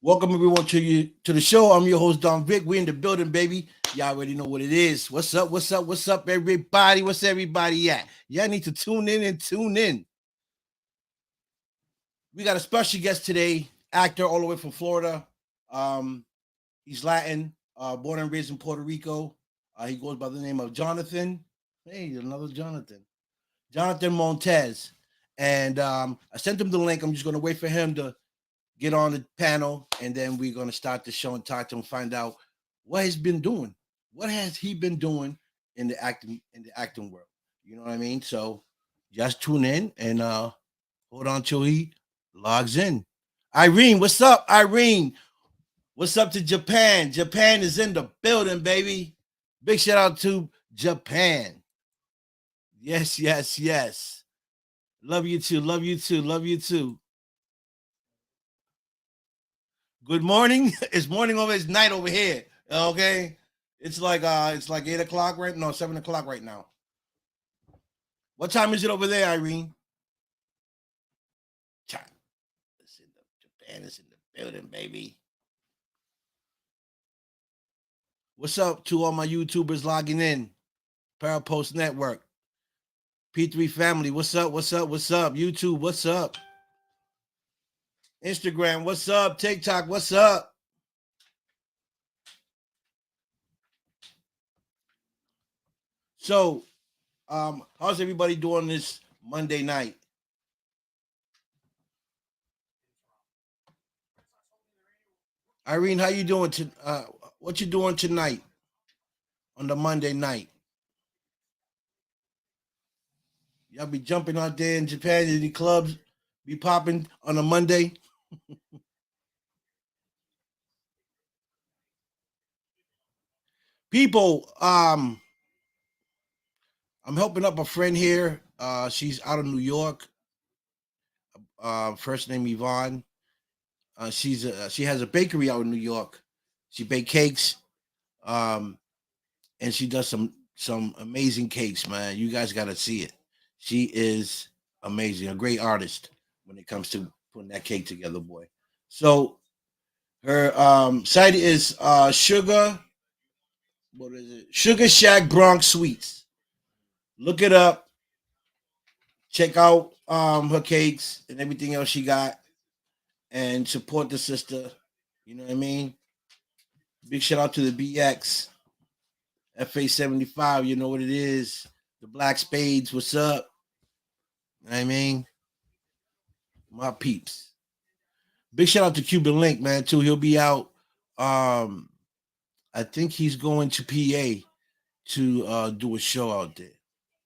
Welcome everyone to the show. I'm your host Don Vic. We in the building, baby. Y'all already know what it is. What's up? What's up? What's up, everybody? What's everybody at? Y'all need to tune in and tune in. We got a special guest today, actor all the way from Florida. Um, he's Latin, born and raised in Puerto Rico. He goes by the name of Jonathan. Hey, another Jonathan. Jonathan Montez. And I sent him the link. I'm just going to wait for him to get on the panel, and then we're going to start the show and talk to him, find out what he's been doing. What has he been doing in the acting world? You know what I mean? So just tune in and hold on till he logs in. Irene, what's up, Irene? What's up to Japan? Japan is in the building, baby. Big shout out to Japan. Yes, yes, yes. Love you too. Love you too. Love you too. Good morning. It's morning over. It's night over here. Okay. It's like 8 o'clock right now. 7 o'clock right now. What time is it over there, Irene? Japan is in the building, baby. What's up to all my YouTubers logging in? Parapost Network. P3 family. What's up? What's up? What's up? YouTube, what's up? Instagram, what's up? TikTok, what's up? So, how's everybody doing this Monday night? Irene, how you doing? What you doing tonight on the Monday night? Y'all be jumping out there in Japan in the clubs, be popping on a Monday. People, I'm helping up a friend here. She's out of New York. First name Yvonne. She has a bakery out in New York. She bakes cakes, and she does some amazing cakes, man. You guys got to see it. She is amazing, a great artist when it comes to putting that cake together, boy. So her site is Sugar. What is it? Sugar Shack Bronx Sweets. Look it up. Check out her cakes and everything else she got, and support the sister. You know what I mean? Big shout out to the BX FA75. You know what it is. The Black Spades. What's up? You know what I mean? My peeps. Big shout out to Cuban Link, man, too. He'll be out. I think he's going to PA to do a show out there.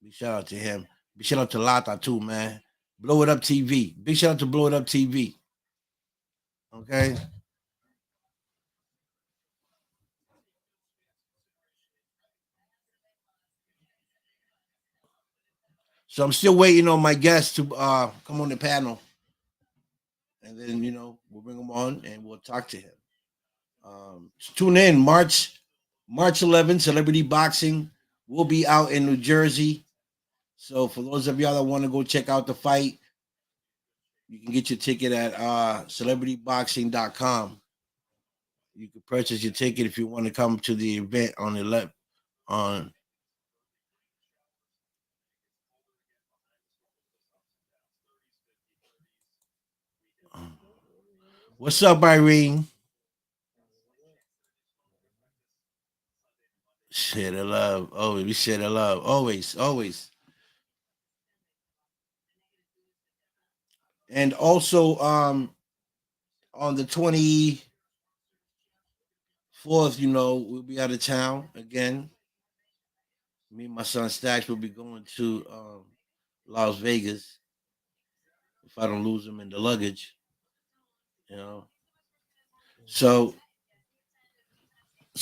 Big shout out to him. Big shout out to Lata too, man. Blow It Up TV. Big shout out to Blow It Up TV. Okay. So I'm still waiting on my guests to come on the panel. And then, we'll bring him on and we'll talk to him. Tune in March 11th, Celebrity Boxing. We'll be out in New Jersey. So for those of y'all that want to go check out the fight, you can get your ticket at celebrityboxing.com. You can purchase your ticket if you want to come to the event on the left on. What's up, Irene? Share the love. Always, we share the love. Always, always. And also, on the 24th, we'll be out of town again. Me and my son Stacks will be going to Las Vegas if I don't lose him in the luggage. You know. So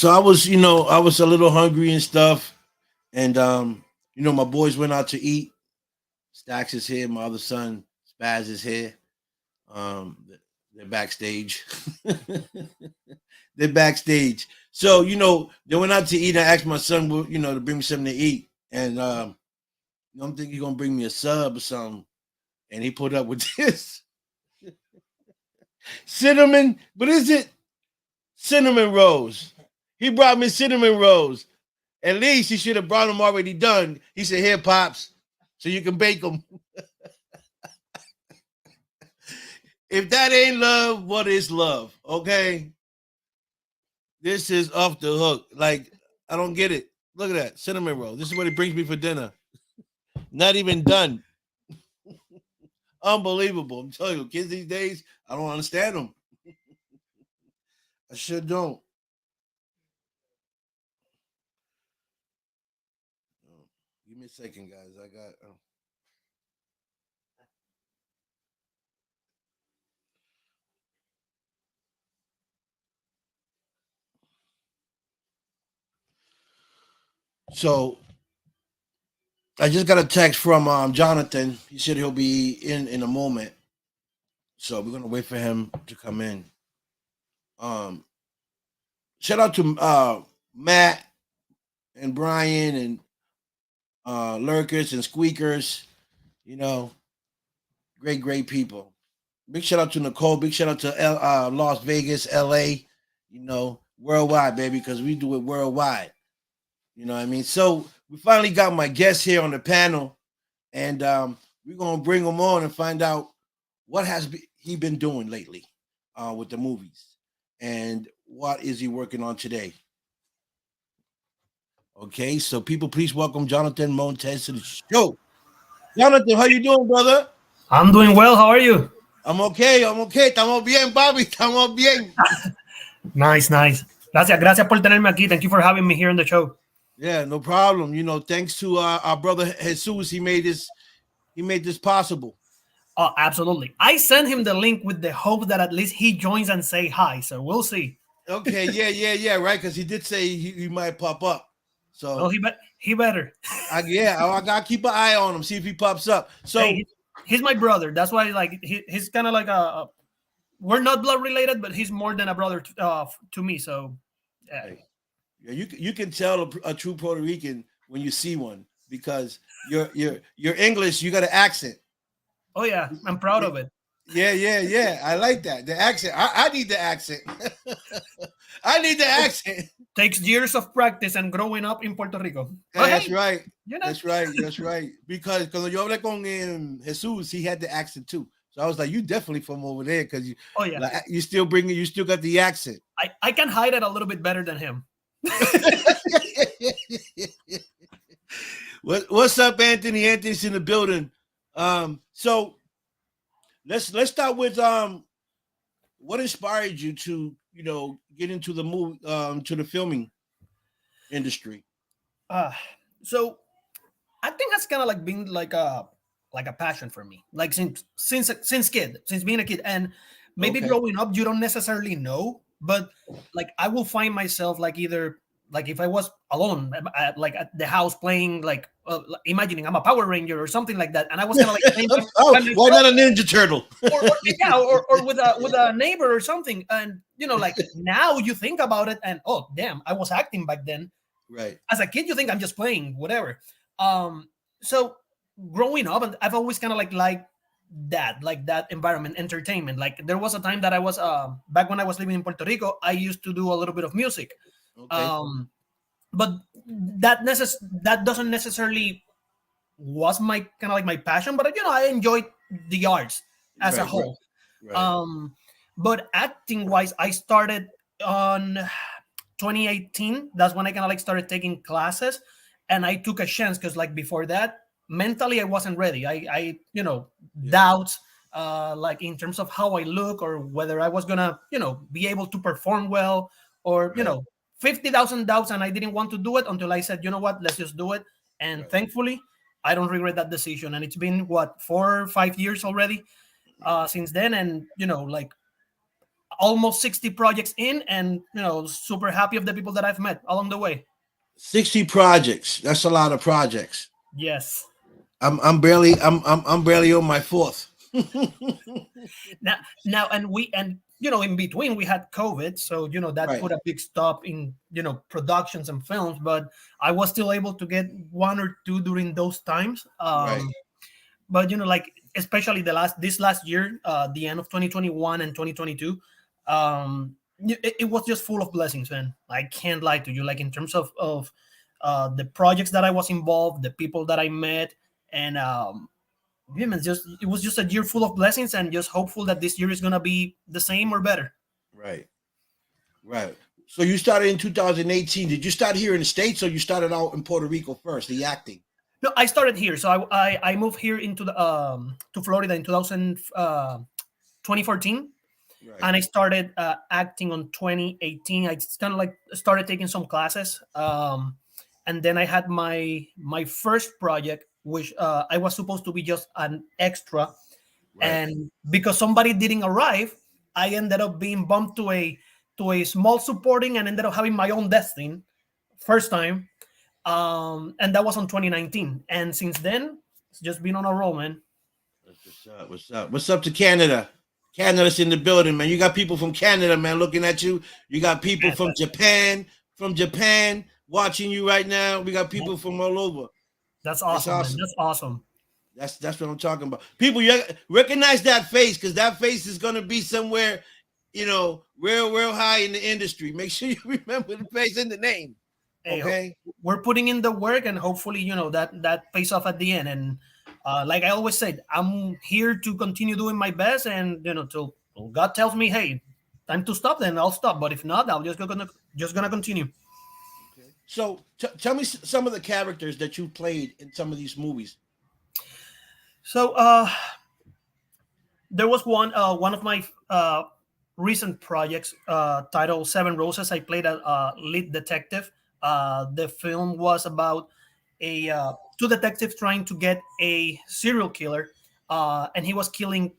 I was a little hungry and stuff. And my boys went out to eat. Stacks is here, my other son, Spaz is here. They're backstage. They're backstage. So, they went out to eat. I asked my son, to bring me something to eat. And I'm thinking he's gonna bring me a sub or something. And he put up with this. Cinnamon, but is it cinnamon rolls? He brought me cinnamon rolls. At least he should have brought them already done. He said, "Here, pops, so you can bake them." If that ain't love, what is love? Okay, this is off the hook. Like I don't get it. Look at that cinnamon roll. This is what it brings me for dinner. Not even done. Unbelievable. I'm telling you, kids these days, I don't understand them. I sure don't. Give me a second, guys. I got. So I just got a text from Jonathan. He said he'll be in a moment. So we're gonna wait for him to come in. Um, Shout out to Matt and Brian and Lurkers and Squeakers. You know, great people. Big shout out to Nicole. Big shout out to Las Vegas, LA. You know, worldwide, baby, because we do it worldwide. You know what I mean? So we finally got my guest here on the panel, and we're gonna bring him on and find out what he been doing lately with the movies, and what is he working on today. Okay, so people, please welcome Jonathan Montez to the show. Jonathan, how you doing, brother? I'm doing well. How are you? I'm okay. Estamos bien, Bobby. Estamos bien. Nice. Gracias por tenerme aquí. Thank you for having me here on the show. Yeah, no problem. You know, thanks to our brother Jesus, he made this possible. Oh, absolutely. I sent him the link with the hope that at least he joins and say hi. So we'll see. Okay, yeah, right. Because he did say he might pop up. So he better. I gotta keep an eye on him, see if he pops up. So hey, he's my brother. That's why, like, he's kind of like we're not blood related, but he's more than a brother to me. So yeah, you can tell a true Puerto Rican when you see one, because your English, you got an accent. Oh yeah, I'm proud of it. Yeah. I like that. The accent. I need the accent. I need the accent. Takes years of practice and growing up in Puerto Rico. That's right. You know? That's right. Because cuando yo hablé con Jesus, he had the accent too. So I was like, you definitely from over there, because you still got the accent. I can hide it a little bit better than him. What's up, Anthony? Anthony's in the building. So let's start with what inspired you to get into the movie to the filming industry. So I think that's kind of like been like a passion for me, like since being a kid, and maybe growing up you don't necessarily know, but like I will find myself like either like if I was alone like at the house playing like imagining I'm a Power Ranger or something like that, and I was kind of like why not a Ninja Turtle? or with a neighbor or something, and like now you think about it and oh damn, I was acting back then. Right. As a kid you think I'm just playing whatever. So growing up, and I've always kind of like that environment, entertainment. Like there was a time that I was back when I was living in Puerto Rico, I used to do a little bit of music. But that doesn't necessarily was my kind of like my passion, but I enjoyed the arts as a whole. Right. But acting wise, I started on 2018. That's when I kind of like started taking classes, and I took a chance because like before that, mentally I wasn't ready. I doubts like in terms of how I look or whether I was gonna be able to perform well, or 50,000 doubts, and I didn't want to do it until I said, you know what, let's just do it. And thankfully I don't regret that decision, and it's been 4 or 5 years already since then, and like almost 60 projects in, and super happy of the people that I've met along the way. 60 projects. That's a lot of projects. Yes. I'm barely on my fourth. now and in between we had COVID, so that put a big stop in productions and films, but I was still able to get 1 or 2 during those times. but like especially this last year, the end of 2021 and 2022, it was just full of blessings, man. I can't lie to you. Like in terms of the projects that I was involved, the people that I met, and yeah, man, just it was just a year full of blessings, and just hopeful that this year is gonna be the same or better. Right. Right. So you started in 2018. Did you start here in the States or you started out in Puerto Rico first, the acting? No, I started here. So I moved here into the to Florida in 2014, Right. and I started acting on 2018. I just kind of like started taking some classes, and then I had my first project, which I was supposed to be just an extra, Right. and because somebody didn't arrive, I ended up being bumped to a small supporting and ended up having my own death scene first time, and that was on 2019, and since then it's just been on a roll, man. That's what's up. What's up? What's up to Canada? Canada's in the building, man. You got people from Canada, man, looking at you. You got people from Japan watching you right now. We got people from all over. That's It's awesome, man. awesome. That's awesome. That's what I'm talking about. People, you recognize that face because that face is gonna be somewhere, real high in the industry. Make sure you remember the face and the name. Hey, Okay. we're putting in the work, and hopefully that pays off at the end. And like I always said, I'm here to continue doing my best, and till God tells me, hey, time to stop, then I'll stop. But if not, I'll just gonna continue. Okay. So tell me some of the characters that you played in some of these movies. So there was one of my recent projects titled Seven Roses. I played a lead detective. The film was about a two detectives trying to get a serial killer, and he was killing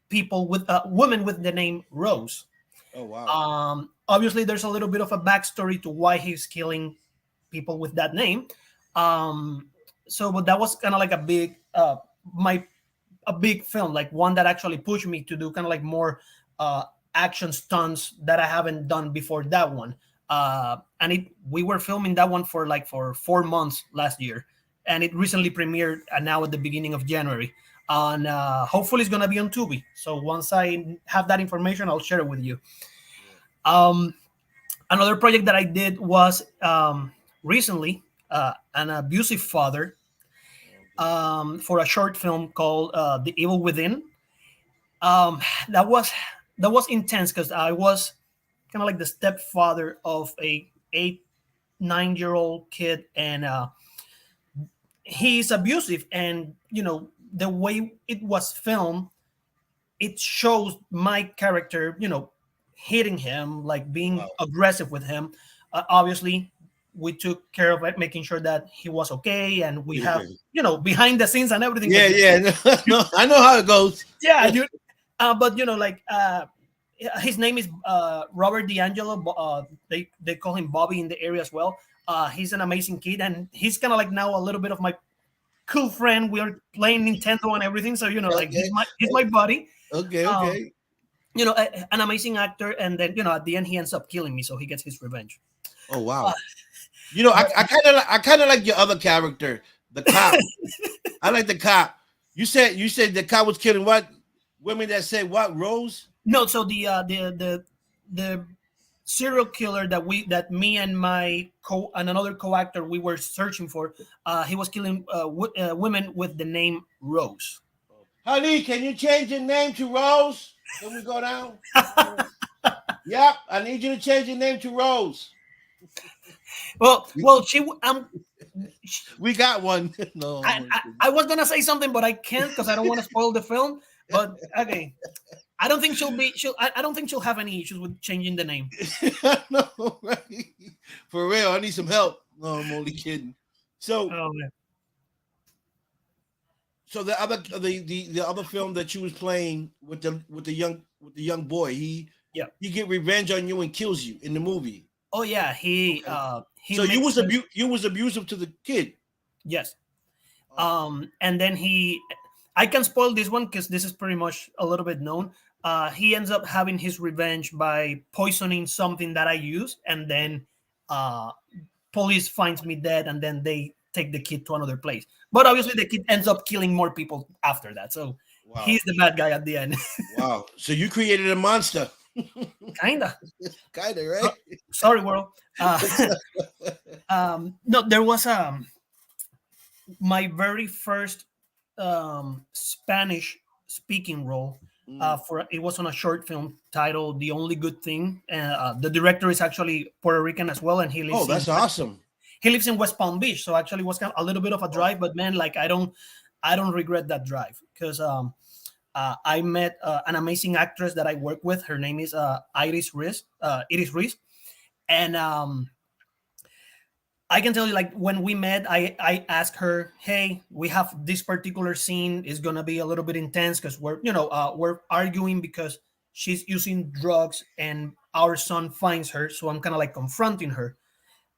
people with women with the name Rose. Oh wow. Obviously, there's a little bit of a backstory to why he's killing people with that name. Um, but that was kind of like a big my a big film, like one that actually pushed me to do kind of like more uh, action stunts that I haven't done before that one. And we were filming that one for 4 months last year, and it recently premiered now at the beginning of January. And hopefully it's gonna be on Tubi. So once I have that information, I'll share it with you. Um, Another project that I did was recently an abusive father for a short film called The Evil Within. Um, that was that was intense because I was kind of like the stepfather of a 8 9 year old kid, and he's abusive. And the way it was filmed, it shows my character, hitting him, like being Wow. aggressive with him. Obviously, we took care of it, making sure that he was okay, and we have, behind the scenes and everything. Yeah, yeah. No, I know how it goes. Yeah, but his name is Robert D'Angelo. They call him Bobby in the area as well. He's an amazing kid, and he's kind of like now a little bit of my cool friend. We are playing Nintendo and everything, so like Okay. he's my buddy. Okay. Um, Okay. an amazing actor, and then at the end he ends up killing me, so he gets his revenge. Oh Uh, wow. I kind of like your other character, the cop. I like the cop. You said the cop was killing what women that said what Rose? no, so the serial killer that me and my and another co-actor we were searching for, he was killing women with the name Rose. Honey, can you change your name to Rose? Can we go down? Yep, I need you to change your name to Rose. Well, We got one. No, I was gonna say something, but I can't because I don't want to spoil the film. But okay, I don't think I don't think she'll have any issues with changing the name. no, right? For real, I need some help. No, I'm only kidding. So, Oh man. so the other film that you was playing with the young boy, Yeah. he get revenge on you and kills you in the movie. Oh yeah. Okay. He So makes you was abusive to the kid. yes. Oh, And then I can spoil this one because this is pretty much a little bit known. He ends up having his revenge by poisoning something that I use, and then uh, police finds me dead, and then they take the kid to another place. But obviously, the kid ends up killing more people after that. So Wow. he's the bad guy at the end. Wow. So you created a monster. Kinda. Kinda, Uh, right? Sorry, world. No, there was my very first Spanish speaking role. Mm. For it was on a short film titled "The Only Good Thing." The director is actually Puerto Rican as well, and Oh, that's awesome. he lives in West Palm Beach. So actually, it was kind of a little bit of a Oh, drive, but man, like I don't regret that drive because I met an amazing actress that I work with. Her name is Iris Ruiz, and I can tell you, like when we met, I asked her, "Hey, we have this particular scene is gonna be a little bit intense because we're arguing because she's using drugs and our son finds her, so I'm kind of like confronting her,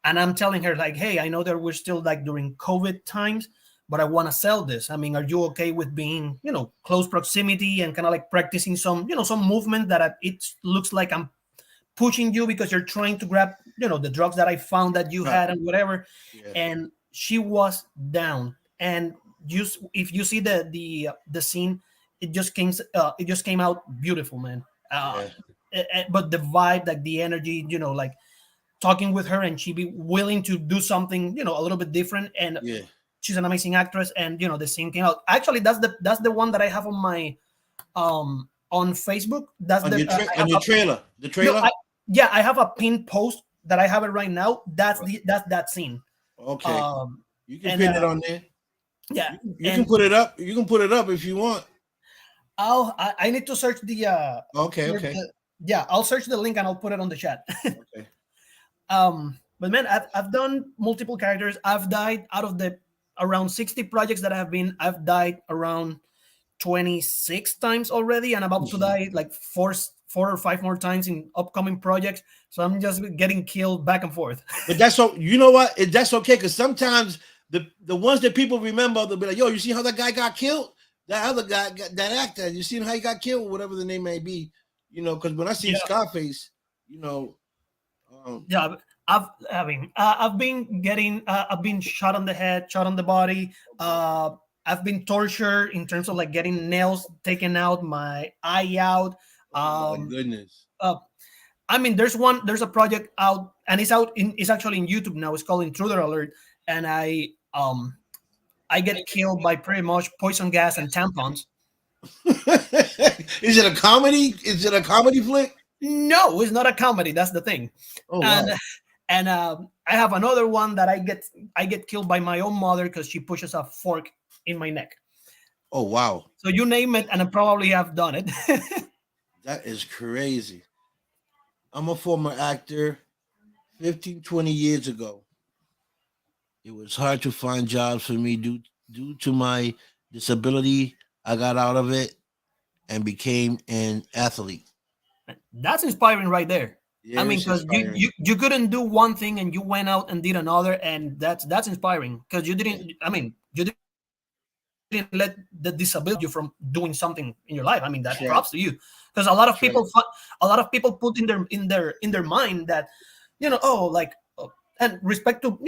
and I'm telling her like, hey, I know that we're still like during COVID times, but I want to sell this. I mean, are you okay with being close proximity and kind of like practicing some some movement that it looks like I'm pushing you because you're trying to grab the drugs that I found that you right. had and whatever." Yeah. And she was down. And if you see the scene, it just came out beautiful, man. Yeah. But the vibe, like the energy, like talking with her and she be willing to do something a little bit different. And Yeah. she's an amazing actress. And the scene came out. Actually, that's the one that I have on my on Facebook. That's On the your I on have your a trailer. The no, trailer? yeah, I have a pinned post that I have it right now. That's that scene. Okay. Um, You can and pin it on there. yeah, You can and put it up. You can put it up if you want. I need to search Okay, okay. yeah, I'll search the link and I'll put it on the chat. Okay. But man, I've done multiple characters. I've died out of the around 60 projects that I've died around 26 times already, and about to die like four or five more times in upcoming projects. So I'm just getting killed back and forth. But that's so you know what? That's okay because sometimes the ones that people remember, they'll be like, "Yo, you see how that guy got killed? That other guy, that actor, you seen how he got killed? Whatever the name may be, Because when I seen Yeah, Scarface, you know, um, yeah. I've been getting I've been shot on the head, shot on the body. okay. I've been tortured in terms of like getting nails taken out, my eye out. Oh my Um, goodness. uh, I mean, there's a project out, and it's actually in YouTube now. It's called Intruder Alert, and I get killed by pretty much poison gas and tampons. Is it a comedy? Is it a comedy flick? No, it's not a comedy. That's the thing. Oh And wow. I have another one that I get killed by my own mother because she pushes a fork in my neck. Oh wow. So you name it, and I probably have done it. That is crazy. I'm a former actor. 15, 20 years ago, it was hard to find jobs for me due to my disability. I got out of it and became an athlete. That's inspiring right there. I Yeah, mean, it's because you, inspiring. you couldn't do one thing and you went out and did another, and that's inspiring because you Yeah, didn't. I mean, you didn't let the disability stop you from doing something in your life. I mean, that's that right. props to you because a lot of That's right. a lot of people put in their mind that oh, like and respect to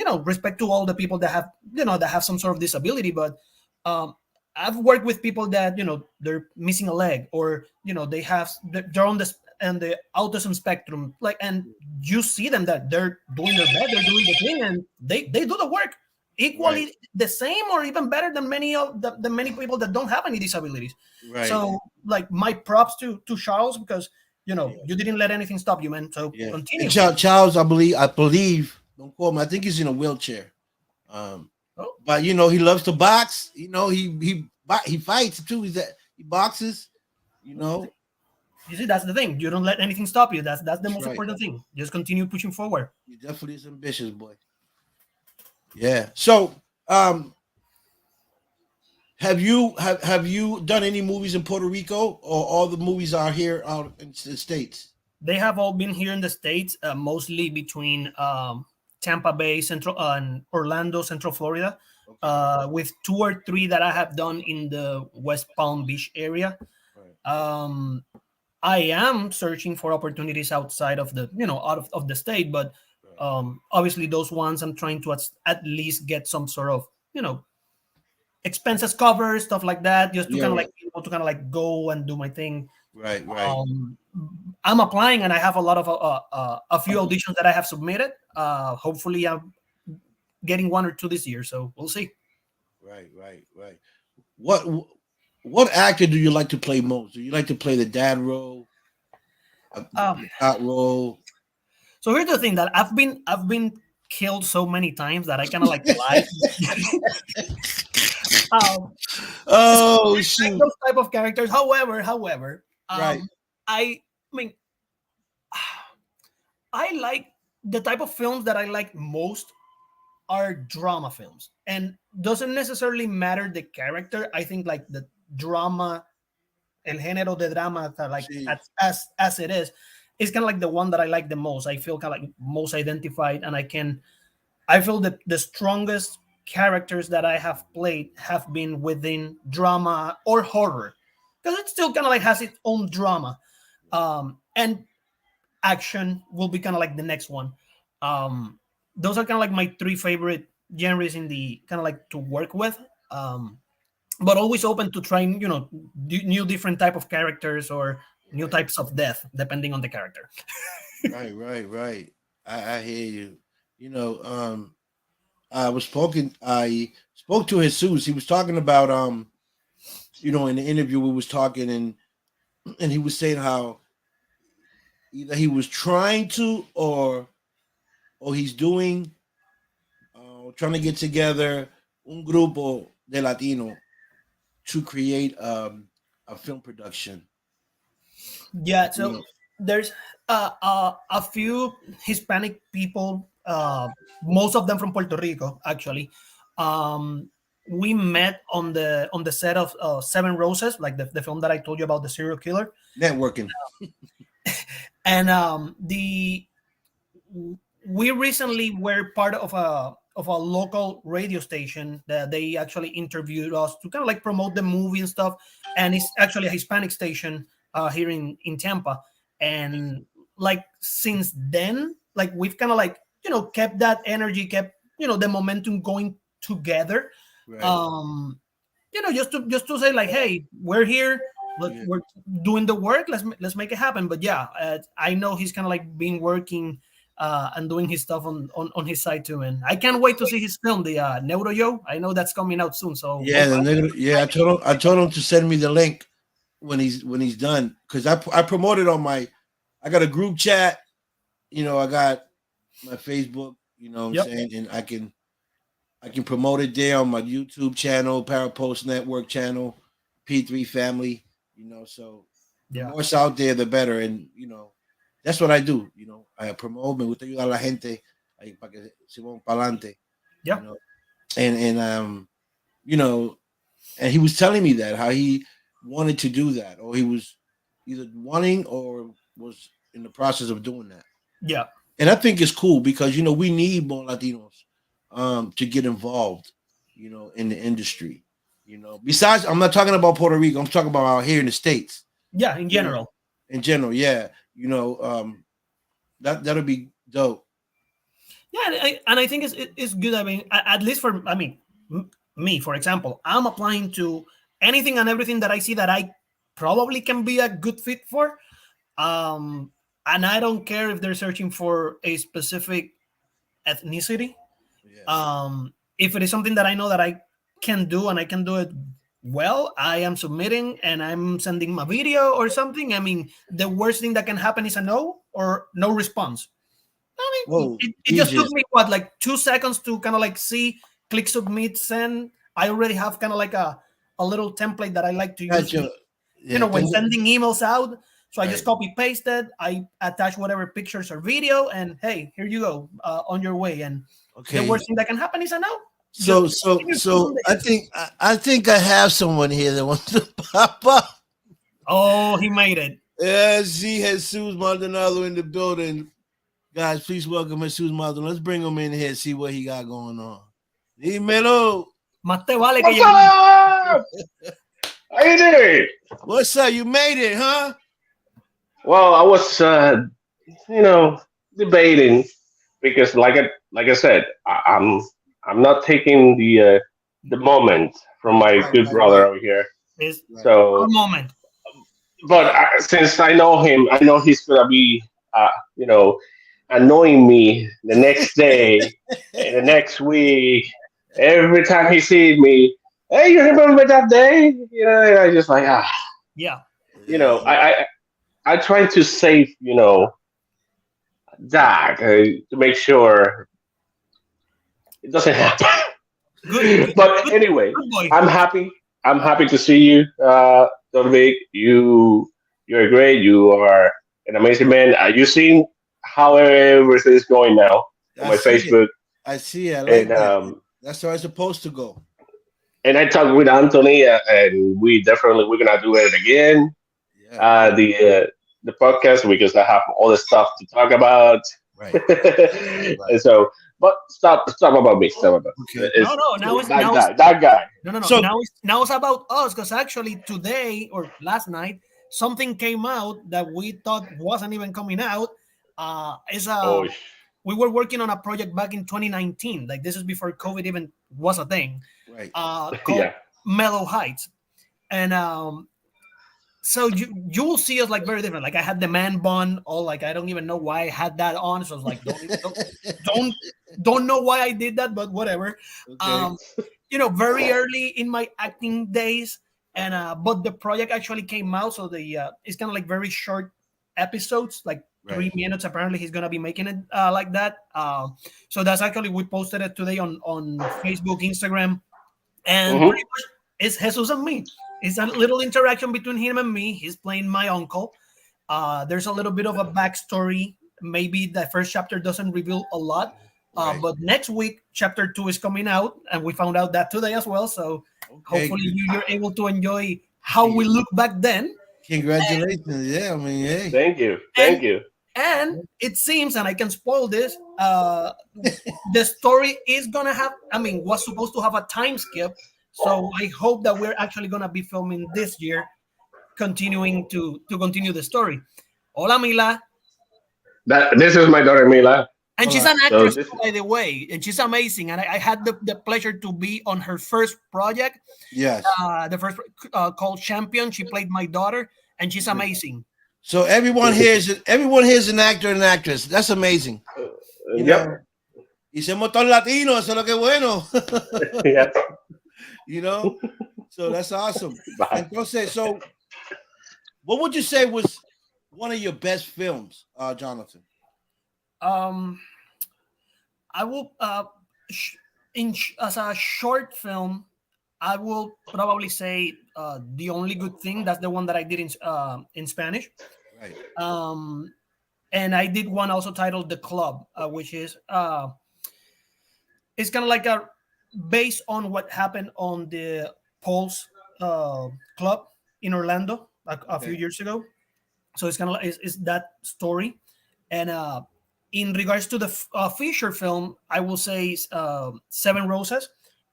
all the people that have that have some sort of disability, but um I've worked with people that they're missing a leg, or they have they're on this and the autism spectrum, like, and you see them that they're doing their best, they're doing the thing, and they do the work Right. equally the same or even better than many of the many people that don't have any disabilities. Right. So like my props to Charles, because Yeah. you didn't let anything stop you, man. So Yeah. And continue. Charles, I believe, don't quote me. I think he's in a wheelchair. Um, Oh, but he loves to box. He fights too. He boxes. You know. you see, that's the thing. You don't let anything stop you. That's the That's most right. important thing. Just continue pushing forward. He definitely is ambitious, boy. Yeah. So, have you done any movies in Puerto Rico, or all the movies are here out in the states? They have all been here in the States, mostly between Tampa Bay, Central, and Orlando, Central Florida, Okay. with two or three that I have done in the West Palm Beach area. Right. Um, I am searching for opportunities outside of the, out of the state, but Right. obviously those ones I'm trying to at least get some sort of, expenses covered, stuff like that, just to Yeah, kind of right, like be able to kind of like go and do my thing. right, right. Um, I'm applying, and I have a lot of a few auditions that I have submitted. Hopefully, I'm getting one or two this year, so we'll see. Right, right, right. What what actor do you like to play most? Do you like to play the dad role, Um, the cop role? so here's the thing that I've been killed so many times that I kind of like lie. um, so Oh I like shoot! those type of characters. However, Right, I mean, I like the type of films that I like most are drama films, and doesn't necessarily matter the character. I think like the drama, el género de drama, that like see, as it is kind of like the one that I like the most. I feel kind of like most identified, and I feel that the strongest characters that I have played have been within drama or horror, because it still kind of like has its own drama. And action will be kind of like the next one. Um, those are kind of like my three favorite genres in the kind of like to work with. Um, but always open to trying, new different type of characters or new right, types of death, depending on the character. right, right, right. I hear you. You know, I spoke to Jesus. He was talking about in the interview we was talking, and he was saying how either he was trying to or he's doing trying to get together un grupo de Latino to create a film production. Yeah, You so know, there's a few Hispanic people, most of them from Puerto Rico, actually. Um, we met on the set of Seven Roses, like the film that I told you about, the serial killer. networking. And the we recently were part of a local radio station that they actually interviewed us to kind of like promote the movie and stuff. And it's actually a Hispanic station here in Tampa. And like since then, like we've kind of like kept that energy, kept the momentum going together. Right. Um, just to say like, hey, we're here. Yeah. We're doing the work. Let's make it happen. But yeah, I know he's kind of like been working and doing his stuff on his side too. And I can't wait to see his film, the Neuro Yo. I know that's coming out soon. So Yeah, yeah. I told him to send me the link when he's done because I promoted on my. I got a group chat. I got my Facebook. You know what I'm yep, saying, and I can promote it there on my YouTube channel, Parapost Network channel, P3 Family. So the yeah, more it's out there, the better. And that's what I do. I promote. Me gusta ayudar a la gente ahí para que se van para adelante. You yep, know, and you know, and he was telling me that how he wanted to do that, or he was either wanting or was in the process of doing that. yeah, And I think it's cool because we need more Latinos to get involved, in the industry. Besides, I'm not talking about Puerto Rico. I'm talking about out here in the states. yeah. In You know, general, in general, yeah. That'll be dope. yeah, and I think it's good. I mean, at least for me, for example, I'm applying to anything and everything that I see that I probably can be a good fit for. And I don't care if they're searching for a specific ethnicity. Yeah, If it is something that I know that I can do and I can do it well, I am submitting and I'm sending my video or something. I mean, the worst thing that can happen is a no or no response. I mean, whoa, it just DJ, took me what, like 2 seconds to kind of like see, click submit, send. I already have kind of like a little template that I like to use, gotcha. Yeah, when sending emails out. So I right. just copy pasted, I attach whatever pictures or video, and hey, here you go, on your way. And the Okay. worst thing that can happen is a no. Just So so fingers crossed on so the I think I have someone here that wants to pop up. Oh, he made it. Yeah, see Jesus Maldonado in the building. Guys, please welcome Jesus Maldonado. Let's bring him in here, see what he got going on. Dímelo. Más te vale que What's llegue. up? How you doing? What's up? You made it, huh? Well, I was, debating because, like I said, I'm not taking the moment from my Right, good right, brother right, over here. Is right. our So, moment. but since I know him, I know he's gonna be, you know, annoying me the next day and the next week. Every time he sees me, hey, you remember that day? You know, and I just like Yeah. you know, I try to save, that to make sure it doesn't happen. Good. Good. But Good, anyway, good boy. I'm happy. I'm happy to see you, Dominic. You're great. You are an amazing man. You seen how everything is going now on I my see it. Facebook, I see it. I and like that. That's how it's supposed to go. I talked with Anthony, and we're gonna do it again. Yeah. The podcast because I have all the stuff to talk about. Right. Right. And so, but stop about me. Stop about Okay. No, it's no. Now it's that now it's guy. That guy. no, no, no. So Now it's about us because actually today or last night something came out that we thought wasn't even coming out. Is Oh, We were working on a project back in 2019. Like this is before COVID even was a thing. right. Called yeah. Mellow Heights, and so you will see us like very different. Like I had the man bun, all like I don't even know why I had that on. So I was like, don't don't know why I did that, but whatever. Okay. Um, very early in my acting days, and but the project actually came out, so the it's kind of like very short episodes, like Right. 3 minutes. Apparently, he's gonna be making it like that. So that's actually we posted it today on Facebook, Instagram, and Hmm. pretty much it's Jesus and me. It's a little interaction between him and me. He's playing my uncle. There's a little bit of a backstory. Maybe the first chapter doesn't reveal a lot, Right. but next week chapter 2 is coming out, and we found out that today as well. So Okay. hopefully you're able to enjoy how we look back then. Congratulations. Yeah. I mean, hey. Thank you. And Thank you. and it seems, and I can spoil this, the story is gonna have. I mean, was supposed to have a time skip. So I hope that we're actually gonna be filming this year, continuing to continue the story. Hola, Mila. That this is my daughter Mila. And she's Hola. an So actress, this too, by the way, and she's amazing. And I had the pleasure to be on her first project, Yes. the first called Champion. She played my daughter, and she's Mhm. amazing. So everyone here is an actor and an actress. That's amazing. You yep. know, y somos todos latinos. Eso es lo que bueno. Yeah. You know, so that's awesome. Bye. Entonces, so what would you say was one of your best films, Jonathan? Um, I will as a short film, I will probably say the only good thing. That's the one that I did in Spanish. Right. And I did one also titled The Club, which is it's kind of like a based on what happened on the Pulse club in Orlando a few Okay. years ago. So it's kind of like it's that story. And in regards to the feature film, I will say Seven Roses,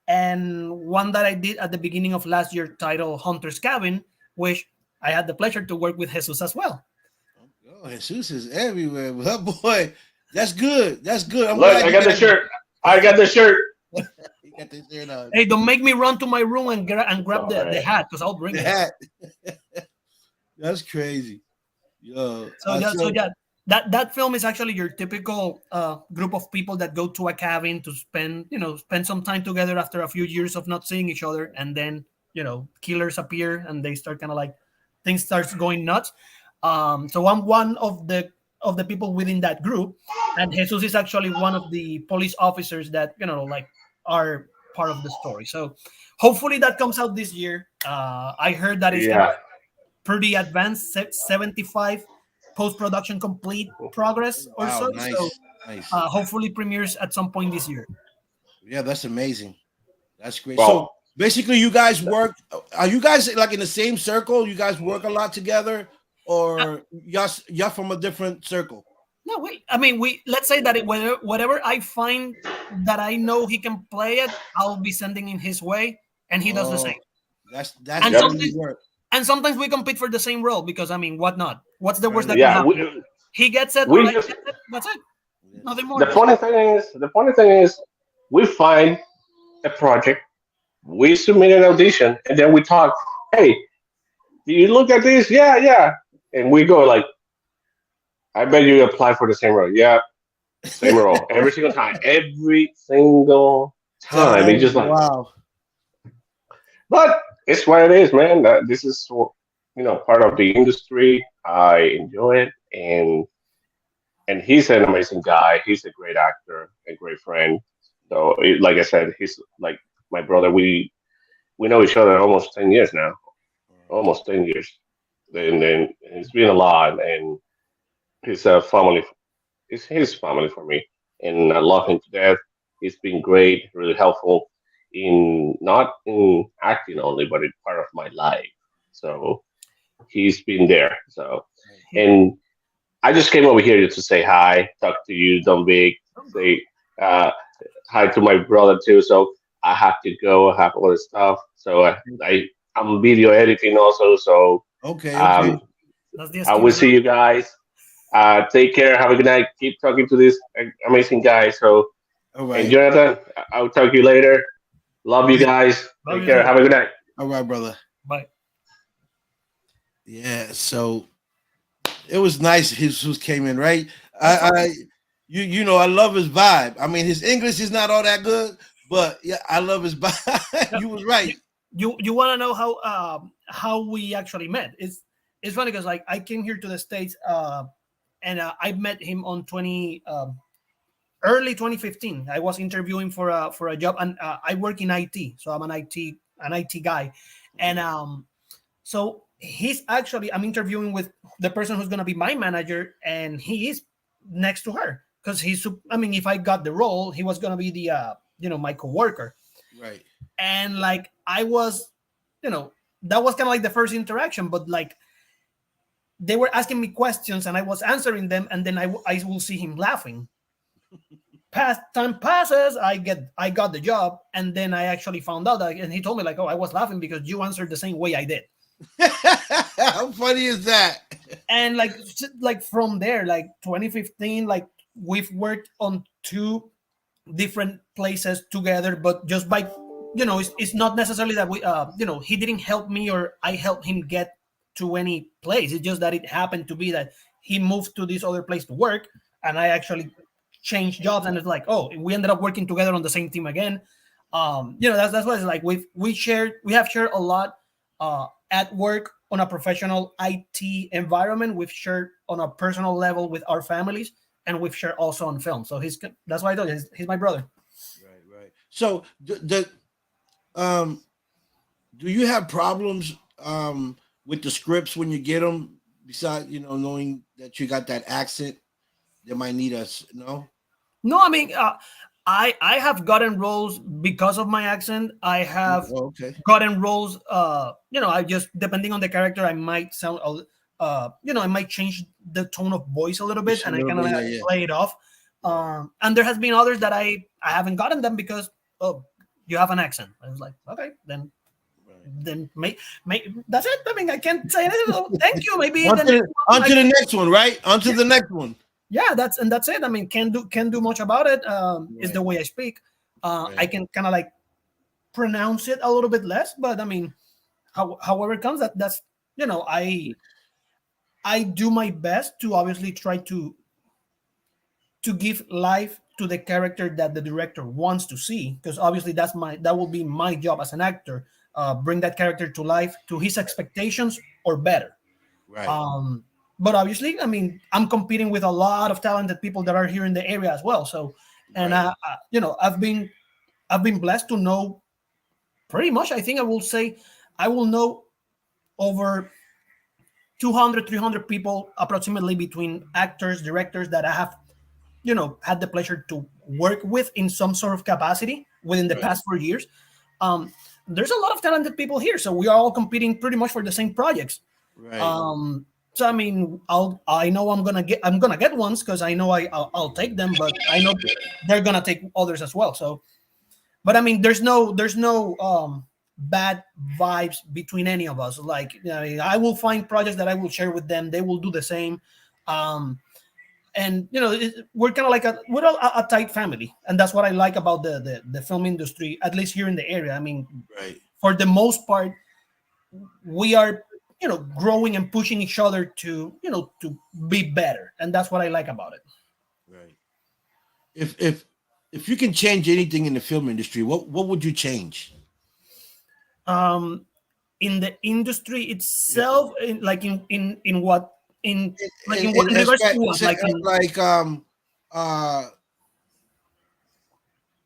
and one that I did at the beginning of last year titled Hunter's Cabin, which I had the pleasure to work with Jesus as well. Oh, Jesus is everywhere. Well, boy, that's good. That's good. I'm Look, glad I you got the guys. shirt. I got the shirt. You got this shirt on. Hey, don't make me run to my room and grab All the right. hat because I'll bring The it. hat. That's crazy. Yo. So yeah, that film is actually your typical group of people that go to a cabin to spend some time together after a few years of not seeing each other, and then killers appear and they start kind of like things starts going nuts. So I'm one of the people within that group, and Jesus is actually one of the police officers that like are part of the story. So hopefully that comes out this year. I heard that it's gonna Yeah. pretty advanced, 75 post-production complete progress or Wow, so. So nice. Nice. hopefully premieres at some point this year. Yeah, that's amazing. That's great. So Well, basically, you guys work. Are you guys like in the same circle? You guys work a lot together, or y'all from a different circle? No, I mean, let's say that whatever I find that I know he can play it, I'll be sending in his way, and he does the Oh, same. that's And Yep. how you sometimes work. and sometimes we compete for the same role because I mean, what not? What's the worst Right. that can yeah. happen? He gets it, or We I just get it. That's it. Nothing the more. funny thing is we find a project we submit an audition, and then we talk. Hey, do you look at this? Yeah, yeah. And we go like, I bet you apply for the same role. Yeah, same role every single time. Every single time. It's Time. just like, Wow. but it's what it is, man. This is part of the industry. I enjoy it, and he's an amazing guy. He's a great actor, a great friend. So, like I said, he's like my brother. We know each other almost 10 years now, almost 10 years. And it's been a lot, and his family, it's his family for me, and I love him to death. He's been great, really helpful in not in acting only, but in part of my life. So he's been there. So, and I just came over here to say hi, talk to you, Don Big, say uh, hi to my brother too. So I have to go. I have all this stuff. So I'm video editing also. So Okay. Okay. um, That's the I will excuse. see you guys. Take care. Have a good night. Keep talking to this amazing guy. So, All and right. Jonathan, I'll talk to you later. Love you guys. Love Take you care. too. Have a good night. All right, brother. Bye. Yeah. So it was nice. Jesus came in, right? I love his vibe. I mean, his English is not all that good, but yeah, I love his vibe. You was right. You want to know how we actually met? It's funny because like I came here to the States and I met him on 20 early 2015. I was interviewing for a job, and I work in IT, so I'm an IT guy, and so he's actually I'm interviewing with the person who's gonna be my manager, and he is next to her because I mean, if I got the role, he was gonna be the my coworker, Right. and like I was, that was kind of like the first interaction, but like they were asking me questions and I was answering them, and then I will see him laughing. Time passes, I got the job, and then I actually found out that, and he told me like, oh, I was laughing because you answered the same way I did. How funny is that? And like from there, like 2015, like we've worked on two different places together, but just by it's not necessarily that we he didn't help me or I helped him get to any place. It's just that it happened to be that he moved to this other place to work, and I actually changed jobs, and it's like, oh, we ended up working together on the same team again. That's what it's like. We have shared a lot at work on a professional IT environment. We've shared on a personal level with our families, and we've shared also on film. So that's why I told you he's my brother. Right. Right. So um do you have problems with the scripts when you get them? Besides, knowing that you got that accent, they might need us. No. No, I mean, I have gotten roles because of my accent. I have Oh, okay. gotten roles. I just depending on the character, I might sound, I might change the tone of voice a little bit, Just a and I little kind of bit. like Yeah. Yeah. play it off. And there has been others that I haven't gotten them because, oh, you have an accent. I was like, okay, then Right. that's it. I mean, I can't say anything. Oh, thank you. Maybe On the to next the, one, on to the next one, right? On to the next one. yeah, that's it. I mean, can't do much about it. Is the Right. way I speak. I Right. can kind of like pronounce it a little bit less, but I mean, however it comes, that's I do my best to obviously try to give life to the character that the director wants to see, because obviously that will be my job as an actor. Bring that character to life to his expectations or better. Right. Um, but obviously, I mean, I'm competing with a lot of talented people that are here in the area as well. So, and Right. I've been blessed to know pretty much. I think I will say I will know over 200, 300 people approximately between actors, directors that I have, had the pleasure to work with in some sort of capacity within the Right. past 4 years. Um, there's a lot of talented people here, so we are all competing pretty much for the same projects. Right. So I mean, I know I'm gonna get ones because I know I'll take them, but I know they're gonna take others as well. So, but I mean, there's no bad vibes between any of us. Like, I will find projects that I will share with them. They will do the same. Um, And we're kind of like a tight family, and that's what I like about the film industry, at least here in the area. I mean, Right. for the most part, we are growing and pushing each other to to be better, and that's what I like about it. Right. If you can change anything in the film industry, what would you change? um in the industry Yeah. itself, in what, in like in what, And in regards to what, like in like uh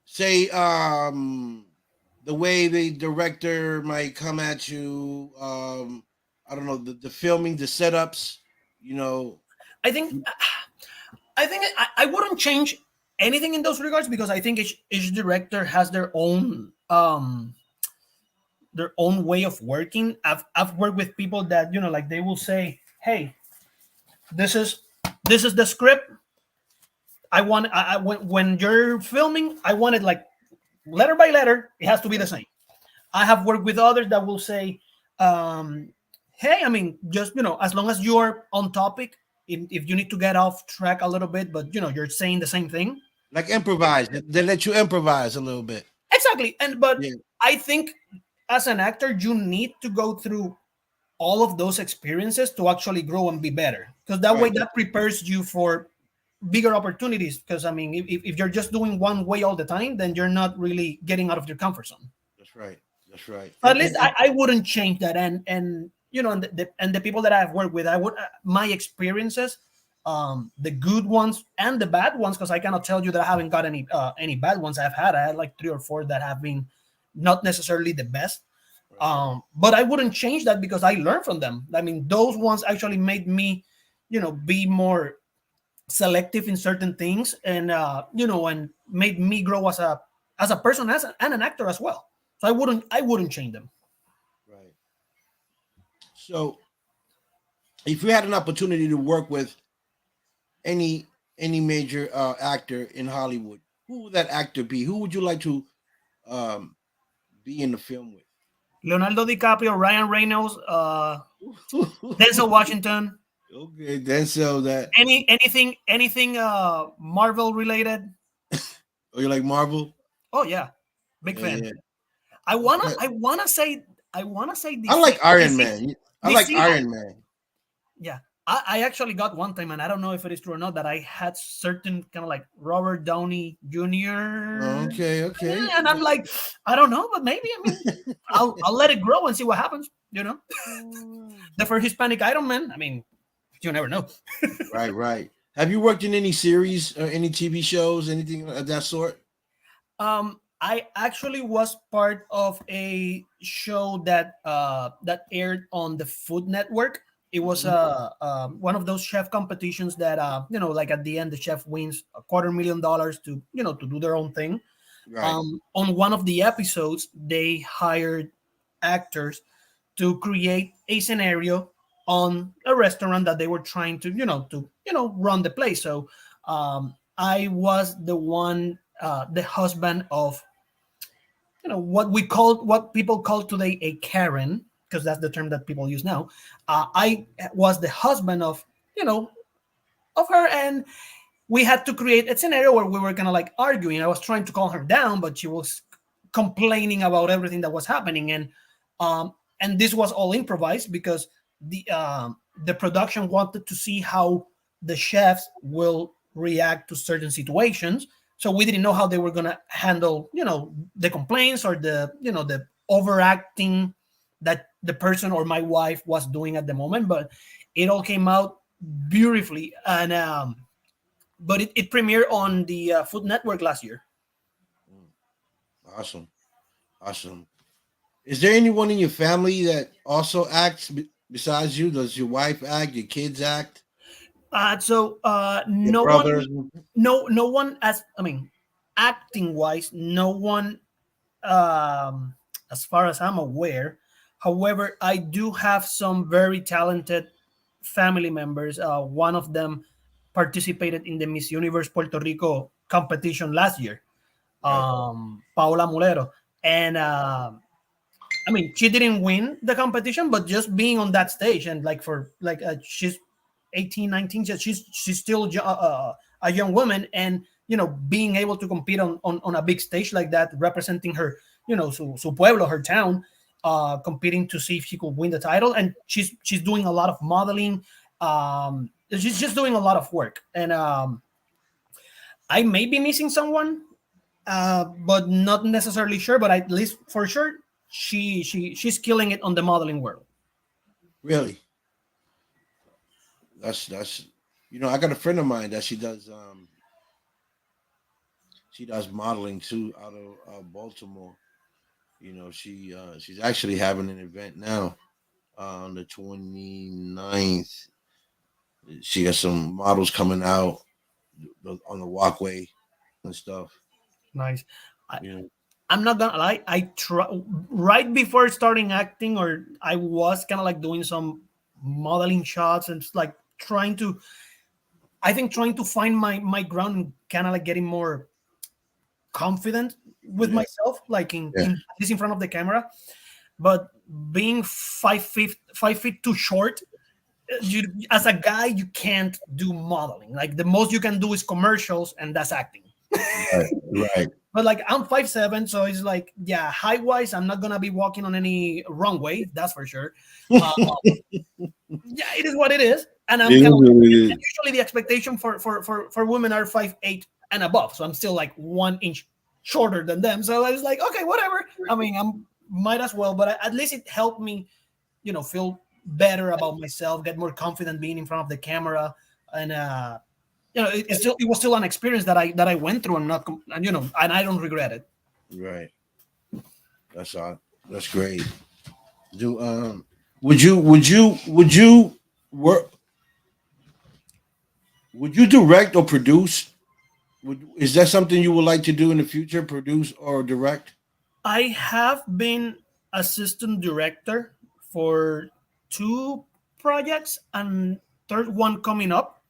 say the way the director might come at you, I don't know, the filming, the setups, you know. I think I wouldn't change anything in those regards, because I think each director has their own way of working. I've worked with people that like they will say, "Hey, this is the script. When you're filming, I want it like letter by letter. It has to be the same." I have worked with others that will say, "Hey, I mean, just as long as you're on topic, if you need to get off track a little bit, but you're saying the same thing." Like improvise. They let you improvise a little bit. Exactly. But Yeah. I think as an actor, you need to go through all of those experiences to actually grow and be better, because that way Right. that prepares you for bigger opportunities. Because I mean, if you're just doing one way all the time, then you're not really getting out of your comfort zone. That's right. That's right. At least I wouldn't change that. And and the people that I've worked with, I would my experiences, the good ones and the bad ones, because I cannot tell you that I haven't got any bad ones. I had like 3 or 4 that have been not necessarily the best. But I wouldn't change that, because I learned from them. I mean, those ones actually made me be more selective in certain things, and and made me grow as a person, and an actor as well. So I wouldn't change them. Right. So if you had an opportunity to work with any any major actor in Hollywood, who would that actor be? Who would you like to um, be in the film with? Leonardo DiCaprio, Ryan Reynolds, Denzel Washington, Okay, then so that anything Marvel related. oh, you like Marvel? Oh yeah, big Yeah, fan. yeah. I wanna Okay. I wanna say I wanna say I DC. like Iron DC Man. I like DC Iron Man. Yeah, I actually got one time, and I don't know if it is true or not, that I had certain kind of like Robert Downey Jr. Okay, okay. And I'm like, I don't know, but maybe, I mean, I'll let it grow and see what happens. The first Hispanic Iron Man. I mean, you never know. Right, right. Have you worked in any series or any TV shows, anything of that sort? I actually was part of a show that aired on the Food Network. It was Mhm. one of those chef competitions that like at the end the chef wins $250,000 to to do their own thing. Right. On one of the episodes, they hired actors to create a scenario on a restaurant that they were trying to run the place. So I was the one, the husband of what people call today a Karen, because that's the term that people use now. I was the husband of you know of her, and we had to create a scenario where we were kind of like arguing. I was trying to calm her down, but she was complaining about everything that was happening, and this was all improvised, because the production wanted to see how the chefs will react to certain situations. So we didn't know how they were going to handle the complaints, or the overacting that the person or my wife was doing at the moment. But it all came out beautifully, and but it premiered on the Food Network last year. Mm. Awesome. Awesome. Is there anyone in your family that also acts besides you? Does your wife act? Your kids act? Your No one, brothers? no one, as I mean, acting wise, no one, um, as far as I'm aware. However, I do have some very talented family members. One of them participated in the Miss Universe Puerto Rico competition last year, Right. Paola Mulero, and I mean, she didn't win the competition, but just being on that stage, and like for like she's 18, 19. So she's still a young woman, and being able to compete on a big stage like that, representing her, su pueblo, her town, competing to see if she could win the title. And she's doing a lot of modeling. She's just doing a lot of work, and I may be missing someone, but not necessarily sure. But at least for sure, she's killing it on the modeling world. Really, that's I got a friend of mine that she does modeling too out of Baltimore. She's actually having an event now on the 29th. She has some models coming out on the walkway and stuff. Nice. You know, I'm not gonna lie. I try right before starting acting, or I was kind of like doing some modeling shots and just like trying to find my ground and kind of like getting more confident with yeah, myself, like yeah, in this in front of the camera. But being 5 feet too short, as a guy, you can't do modeling. Like the most you can do is commercials, and that's acting. right, right, But like I'm 5'7", so it's like, yeah, height wise, I'm not gonna be walking on any runway, that's for sure. Uh, yeah, it is what it is, and I'm kind of yeah, usually the expectation for women are 5'8" and above, so I'm still like 1 inch shorter than them. So I was like, okay, whatever. I mean, I'm might as well, but at least it helped me, feel better about myself, get more confident being in front of the camera, and it was still an experience that I went through, and not and and I don't regret it. right. That's all. That's great. Do would you work? Would you direct or produce? Is that something you would like to do in the future? Produce or direct? I have been assistant director for two projects, and third one coming up.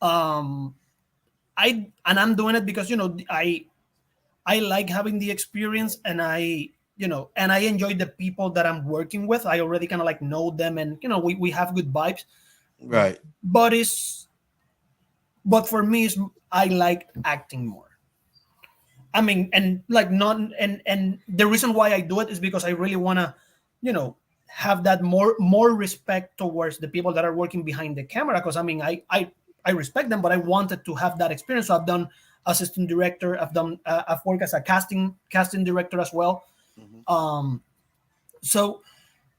Um, I'm doing it because I like having the experience, and I enjoy the people that I'm working with. I already kind of like know them, and we have good vibes. Right. But but for me, I like acting more. I mean, and like not and the reason why I do it is because I really want to, you know, have that more respect towards the people that are working behind the camera. Because I mean, I respect them, but I wanted to have that experience. So I've done assistant director. I've worked as a casting director as well. Mhm. So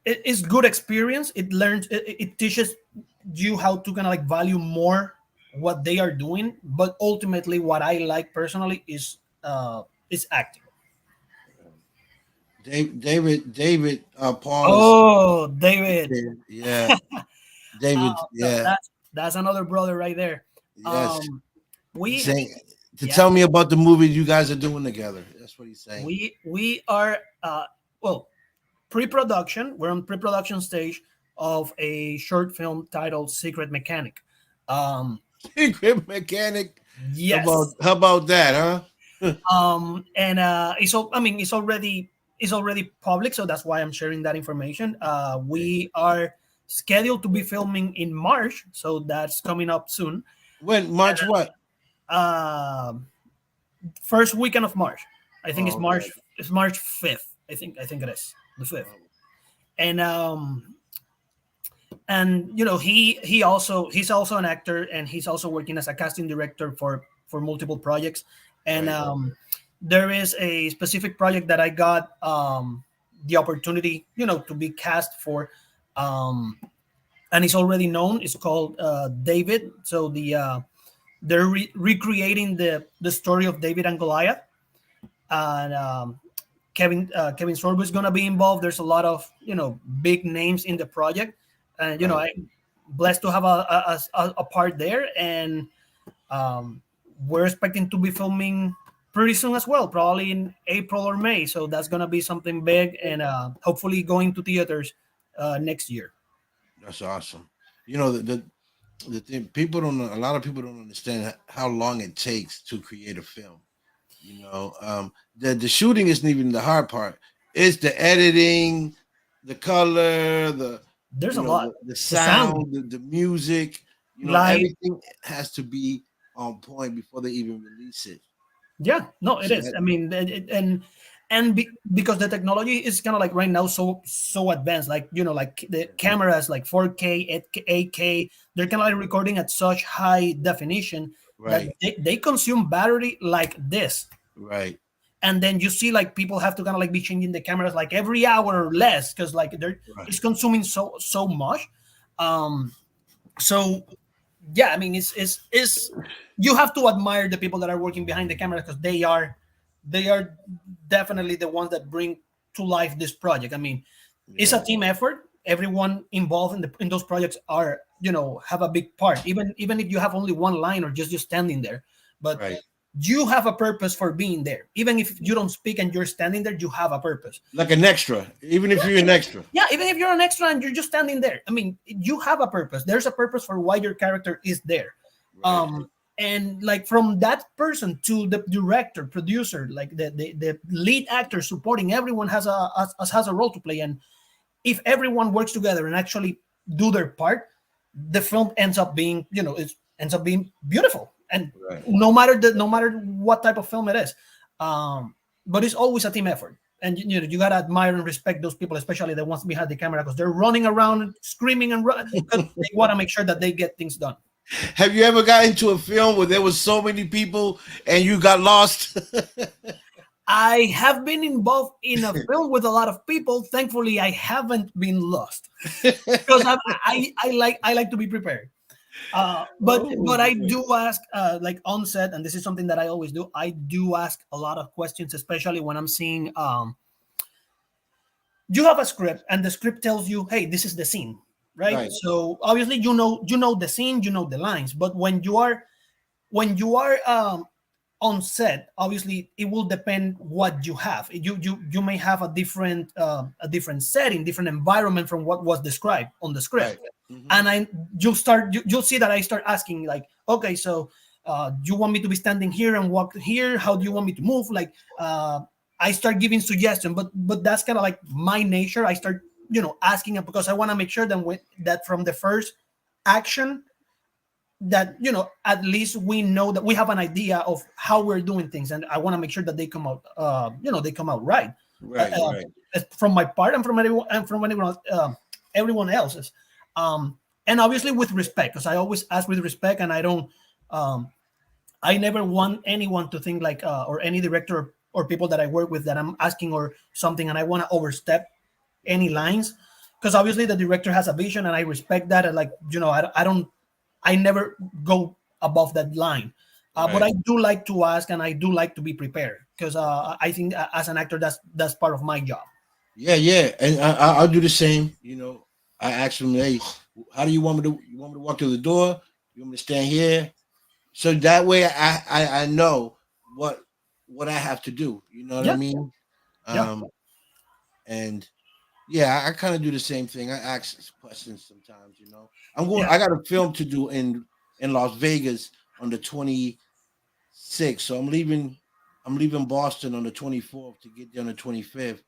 it's good experience. It teaches you how to kind of like value more what they are doing. But ultimately, what I like personally is acting. David, Paul Oh, David. yeah, David, yeah, That's another brother right there. yes. Um, He's we saying to yeah tell me about the movie you guys are doing together. That's what he's saying. we are well, pre-production. We're on pre-production stage of a short film titled Secret Mechanic. Um, Secret mechanic. yes. How about that, huh? And I mean, it's already public, so that's why I'm sharing that information. We are scheduled to be filming in March, so that's coming up soon. When March what? Um First weekend of March. I think it's Oh, March. okay. It's March 5th. I think it is the 5th. Oh, And he's also an actor, and he's also working as a casting director for multiple projects. And right. there is a specific project that I got the opportunity, to be cast for, um, and it's already known. It's called David. So they're recreating the story of David and Goliath, and Kevin Sorbo is going to be involved. There's a lot of big names in the project, and Right. I'm blessed to have a part there. And um, we're expecting to be filming pretty soon as well, probably in April or May. So that's going to be something big, and hopefully going to theaters next year. That's awesome. You know the thing people don't a lot of people don't understand how long it takes to create a film. The shooting isn't even the hard part. It's the editing, the color, There's a lot. the The sound. sound, the music. You know, Like, everything has to be on point before they even release it. yeah, no, it So is. I mean, because the technology is kind of like right now so advanced. Like, like the cameras, like 4K, 8K, they're kind of like recording at such high definition that right, they consume battery like this. right, And then you see like people have to kind of like be changing the cameras like every hour or less because like they're right. it's consuming so much. Um, so yeah, I mean, it's you have to admire the people that are working behind the camera because they are definitely the ones that bring to life this project. I mean, it's a Yeah, team effort. Everyone involved in those projects are have a big part, even if you have only one line or just standing there. But right. you have a purpose for being there. Even if you don't speak and you're standing there, you have a purpose. Like an extra, even if you're an extra. Yeah, even if you're an extra and you're just standing there, I mean, you have a purpose. There's a purpose for why your character is there. Right, And like from that person to the director, producer, like the lead actor supporting, everyone has a role to play. And if everyone works together and actually do their part, the film ends up being, it ends up being beautiful. And right. no matter what type of film it is, but it's always a team effort. And you gotta admire and respect those people, especially the ones behind the camera, because they're running around screaming and run because they want to make sure that they get things done. Have you ever got into a film where there was so many people and you got lost? I have been involved in a film with a lot of people. Thankfully, I haven't been lost because I like to be prepared. But I do ask, like on set, and this is something that I always do. I do ask a lot of questions, especially when I'm seeing. You have a script, and the script tells you, "Hey, this is the scene," right? Right, So obviously, you know the scene, you know the lines. But when you are on set, obviously it will depend what you have. You may have a different setting, different environment from what was described on the right. script. Mhm. And you'll see that I start asking like, okay, so you want me to be standing here and walk here? How do you want me to move? Like, I start giving suggestions, but that's kind of like my nature. I start asking it because I want to make sure that from the first action that at least we know that we have an idea of how we're doing things, and I want to make sure that they come out they come out right, Right, right. from my part and everyone else's, and obviously with respect, because I always ask with respect, and I don't I never want anyone to think like or any director or people that I work with that I'm asking or something and I want to overstep any lines, because obviously the director has a vision and I respect that, and like I never go above that line. But Right. I do like to ask and I do like to be prepared because I think as an actor that's part of my job. Yeah, yeah. And I'll do the same. I ask them, hey, how do you want me to? You want me to walk through the door? You want me to stand here? So that way, I know what I have to do. You know what I Yeah, mean? yeah, Um, and yeah, I kind of do the same thing. I ask questions sometimes. I'm going. yeah. I got a film to do in Las Vegas on the 26th. So I'm leaving Boston on the 24th to get there on the 25th.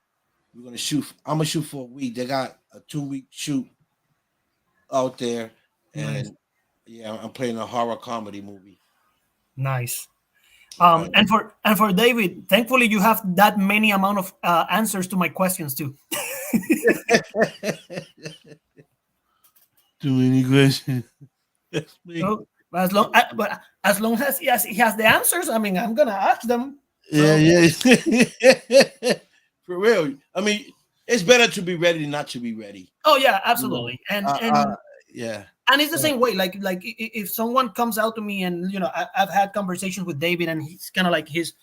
We're gonna shoot. I'm gonna shoot for a week. They got a 2-week shoot out there, Nice, and yeah, I'm playing a horror comedy movie. nice. Right. And for David, thankfully you have that many amount of answers to my questions too. Too many questions. That's me. So as long as he has the answers, I mean, I'm gonna ask them. Yeah, So yeah. For real. I mean, it's better to be ready than not to be ready. oh yeah, You know. absolutely. and Uh, uh, and yeah. and it's the Uh, same way, if someone comes out to me and I've had conversations with David and he's kind of like he's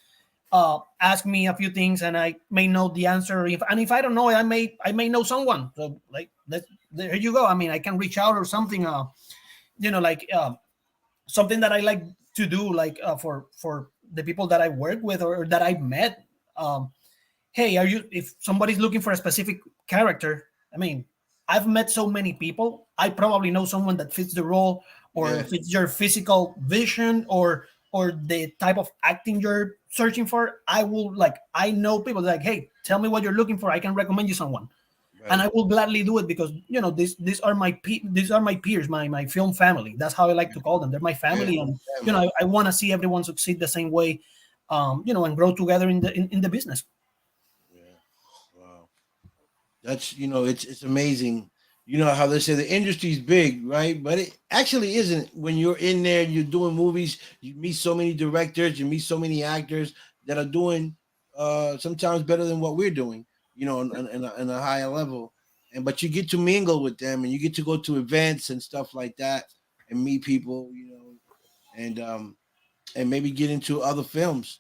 ask me a few things and I may know the answer, if I don't know it, I may know someone, so like there you go. I mean, I can reach out or something, like something that I like to do, like for the people that I work with or that I've met. Hey, if somebody's looking for a specific character, I mean, I've met so many people. I probably know someone that fits the role or yeah. fits your physical vision or the type of acting you're searching for. I know people like, hey, tell me what you're looking for. I can recommend you someone. and I will gladly do it because these are these are my peers, my film family. That's how I like to call them. They're my Yeah, family, and family. I want to see everyone succeed the same way, and grow together in the business. Yeah. Wow. That's it's amazing. You know how they say the industry's big, right? But it actually isn't. When you're in there and you're doing movies, you meet so many directors, you meet so many actors that are doing sometimes better than what we're doing. In a higher level, and but you get to mingle with them and you get to go to events and stuff like that and meet people. And and maybe get into other films.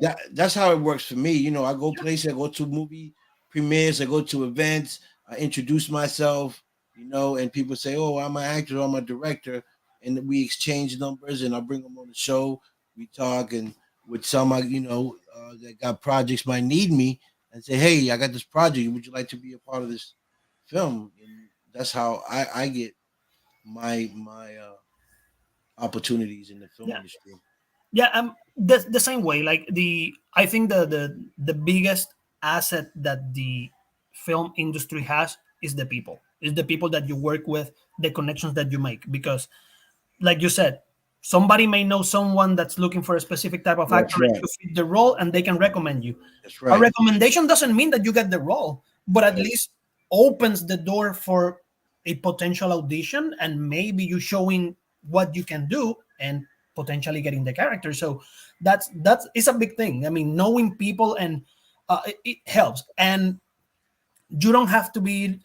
Yeah, That's how it works for me. I go places, I go to movie premieres, I go to events, I introduce myself, and people say, "Oh, I'm an actor, I'm a director," and we exchange numbers, and I bring them on the show. We talk, and with some, that got projects might need me, and say, "Hey, I got this project. Would you like to be a part of this film?" And that's how I get my opportunities in the film yeah, industry. yeah. The same way. Like I think the biggest asset that the film industry has is the people. Is the people that you work with, the connections that you make. Because, like you said, somebody may know someone that's looking for a specific type of actor That's and right. you fit the role, and they can recommend you. That's A right. recommendation doesn't mean that you get the role, but at Right. least opens the door for a potential audition, and maybe you showing what you can do and potentially getting the character. So that's it's a big thing. I mean, knowing people, and it helps. And you don't have to be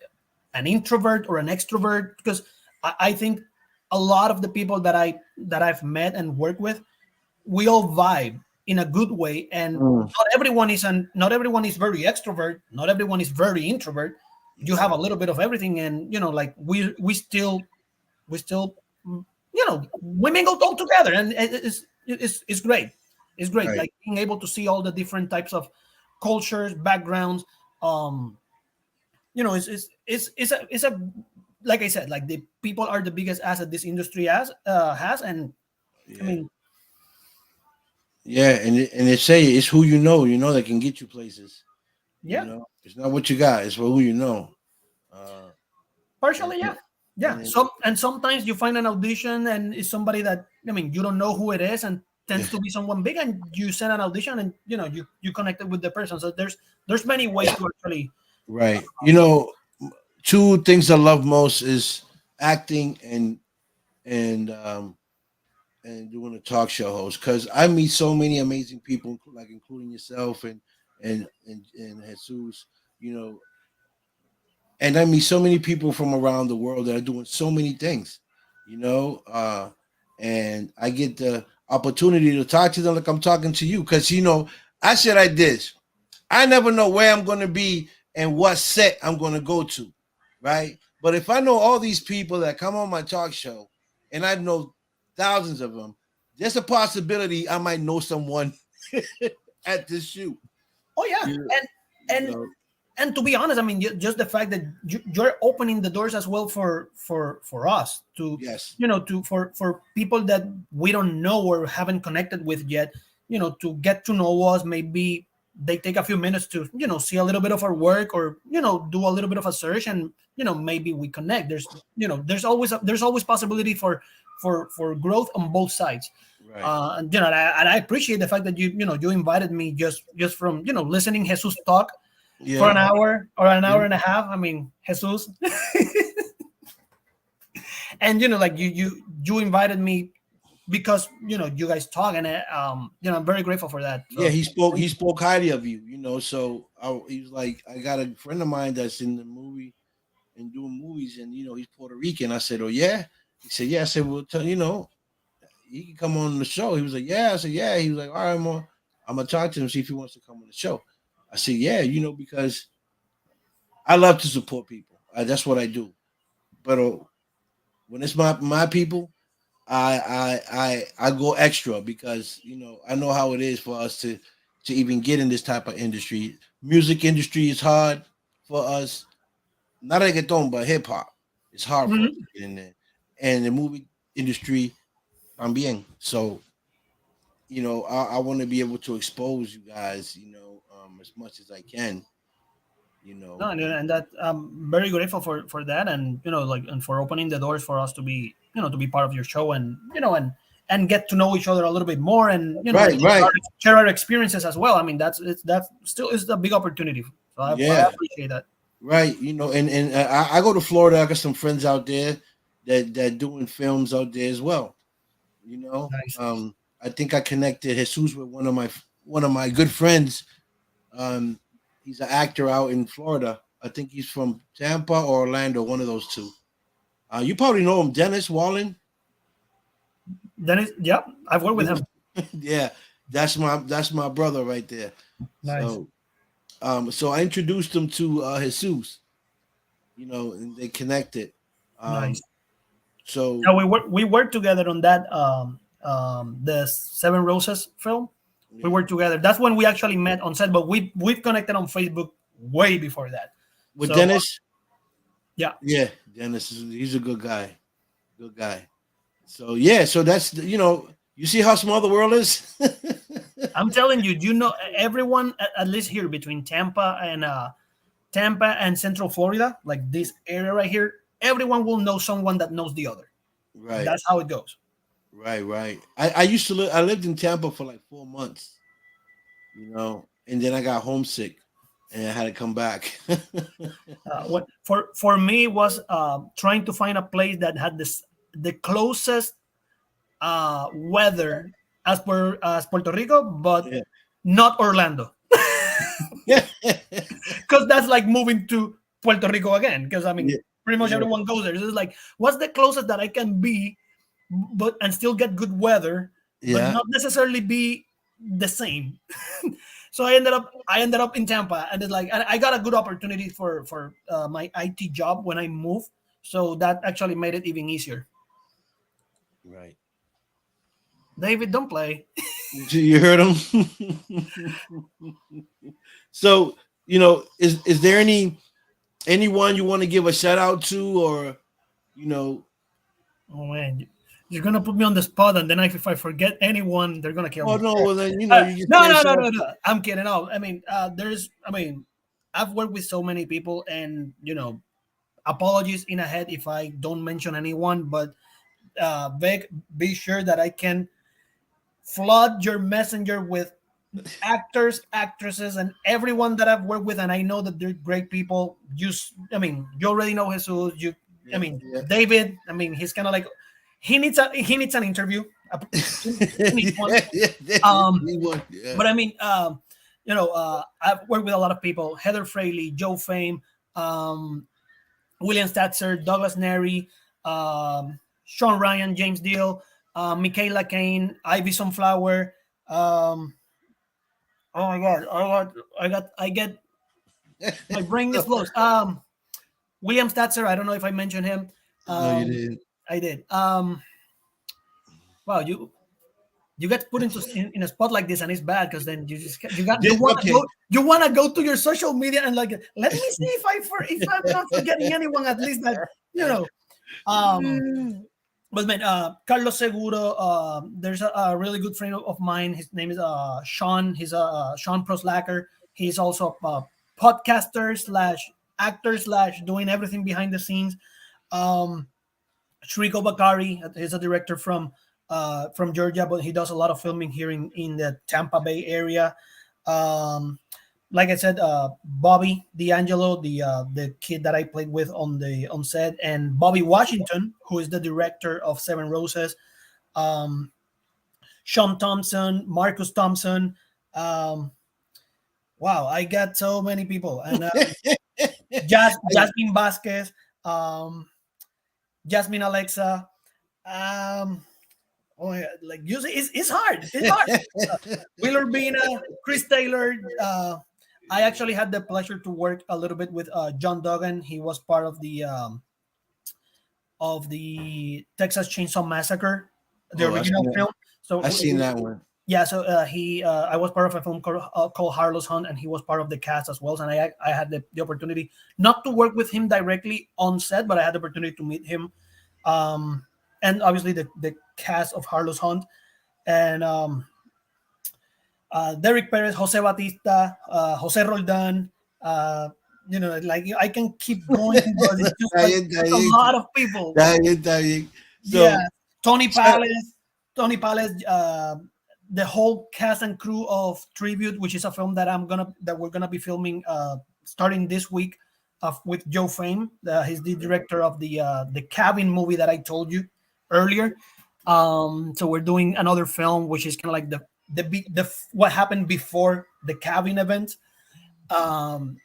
an introvert or an extrovert, because I think a lot of the people that I've met and worked with, we all vibe in a good way, and Mm. not everyone is very extrovert, not everyone is very introvert. You have a little bit of everything, and like we still we mingle all together, and it's great. It's great, Right. like being able to see all the different types of cultures, backgrounds. um it's a like I said, like the people are the biggest asset this industry has. And I Yeah. mean, Yeah. And they say it's who that can get you places. yeah, It's not what you got, it's for who you know. Uh, and, partially, yeah. Yeah, and sometimes you find an audition and it's somebody that, I mean, you don't know who it is, and yeah, tends to be someone big, and you send an audition, and you connected with the person. So there's many ways to actually. right. um, Two things I love most is acting and doing a talk show host, because I meet so many amazing people, like including yourself and Jesus, you know, and I meet so many people from around the world that are doing so many things, you know, and I get the opportunity to talk to them like I'm talking to you, because I said like this: I never know where I'm going to be and what set I'm going to go to, right? But if I know all these people that come on my talk show, and I know thousands of them, there's a possibility I might know someone at this shoot. oh yeah, You, and you and know, and to be honest, I mean, just the fact that you're opening the doors as well for us to, yes, for people that we don't know or haven't connected with yet, to get to know us. Maybe they take a few minutes to, see a little bit of our work, or do a little bit of a search, and maybe we connect. There's always possibility for growth on both sides. right. And I appreciate the fact that you invited me, just from listening Jesus talk for an Yeah. hour or an Yeah. hour and a half. I mean, Jesus, and like you invited me because you guys talk, and I'm very grateful for that. Yeah, So he spoke highly of you, so he was like, I got a friend of mine that's in the movie and doing movies, and he's Puerto Rican. I said, oh yeah. He said, yeah. I said, well, he can come on the show. He was like, yeah. I said, yeah. He was like, all right, I'm gonna talk to him, see if he wants to come on the show. I said, yeah, because I love to support people. That's what I do. But when it's my people, I go extra, because I know how it is for us to even get in this type of industry. Music industry is hard for us. Not reggaeton, but hip hop. It's hard for us mhm. to get in there, and the movie industry también. So I want to be able to expose you guys, as much as I can, No, and that I'm very grateful for that, and like, and for opening the doors for us to be to be part of your show, and and get to know each other a little bit more, and Right, right. share our experiences as well. I mean, that's still is a big opportunity. So I Yeah, appreciate that. right. I go to Florida. I got some friends out there that doing films out there as well. You know, Nice. I think I connected Jesus with one of my good friends. Um, he's an actor out in Florida. I think he's from Tampa or Orlando, one of those two. You probably know him, Dennis Wallen. Dennis, yeah, I've worked with him. Yeah, that's my brother right there. Nice. So I introduced him to Jesus. And they connected. Um, Nice. so Yeah, we worked together on that the Seven Roses film. We yeah. worked together. That's when we actually met on set, but we've connected on Facebook way before that. With So Dennis, yeah, yeah, Dennis he's a good guy, good guy. So yeah, so that's you see how small the world is. I'm telling you, everyone at least here between Tampa and Central Florida, like this area right here, everyone will know someone that knows the other. Right, That's how it goes. right. I used to live. I lived in Tampa for like 4 months, and then I got homesick, and I had to come back. What for me was trying to find a place that had the closest weather as Puerto Rico, but Yeah. not Orlando, because that's like moving to Puerto Rico again. Because I mean, Yeah, pretty much yeah, everyone goes there. So it's like, what's the closest that I can be, but and still get good weather, but yeah. not necessarily be the same. So I ended up in Tampa, and it's like I got a good opportunity for my IT job when I moved. So that actually made it even easier. Right. David, don't play. You heard him. So is there anyone you want to give a shout out to, or you know? Oh man, you're gonna put me on the spot, and then if I forget anyone, they're gonna kill Oh me. no, well then you just No, say no, no, shout no, no. I'm kidding. No, I mean, I've worked with so many people, and apologies in ahead if I don't mention anyone, but Vic, be sure that I can flood your messenger with actors, actresses, and everyone that I've worked with, and I know that they're great people. You already know Jesus. I Yeah, mean, yeah. David. I mean, he's kind of like he needs an interview. He needs one. Um, Yeah. but I mean, I've worked with a lot of people: Heather Fraley, Joe Fame, William Statzer, Douglas Neri, Sean Ryan, James Deal, Michaela Kane, Ivy Sunflower. Um, oh my God, I get my brain explodes. William Statzer. I don't know if I mentioned him. No, you Um, didn't. I did. Wow, you get put in a spot like this, and it's bad because then Okay. you want to go to your social media and like, let me see if I'm not forgetting anyone, at least that you know. Um, but man, Carlos Seguro. There's a really good friend of mine. His name is Sean. He's Sean Proslacker. He's also a podcaster slash actor slash doing everything behind the scenes. Um, Shriko Bakari. He's a director from Georgia, but he does a lot of filming here in the Tampa Bay area. Like I said, Bobby D'Angelo, the kid that I played with on set, and Bobby Washington, who is the director of Seven Roses. Um, Sean Thompson, Marcus Thompson. Um, wow, I got so many people, and Jasmine Vasquez, um, Jasmine Alexa. Um, Oh yeah, like usually it's hard. It's hard. Wheeler Bina, Chris Taylor. I actually had the pleasure to work a little bit with John Duggan. He was part of the Texas Chainsaw Massacre, the Oh, original film. So I seen that one. yeah, so I was part of a film called Harlow's Hunt, and he was part of the cast as well. And I had the opportunity not to work with him directly on set, but I had the opportunity to meet him. And obviously the cast of Harlow's Hunt, and Derek Perez, Jose Batista, Jose Roldan, like I can keep going, but it's just like Dying, a dying, lot of people. dying. Yeah, So, Tony so- Palace, Tony Palace, the whole cast and crew of Tribute, which is a film that we're gonna be filming starting this week, with Joe Fame. He's the director of the Cabin movie that I told you earlier. So we're doing another film, which is kind of like the what happened before the Cabin event. Um,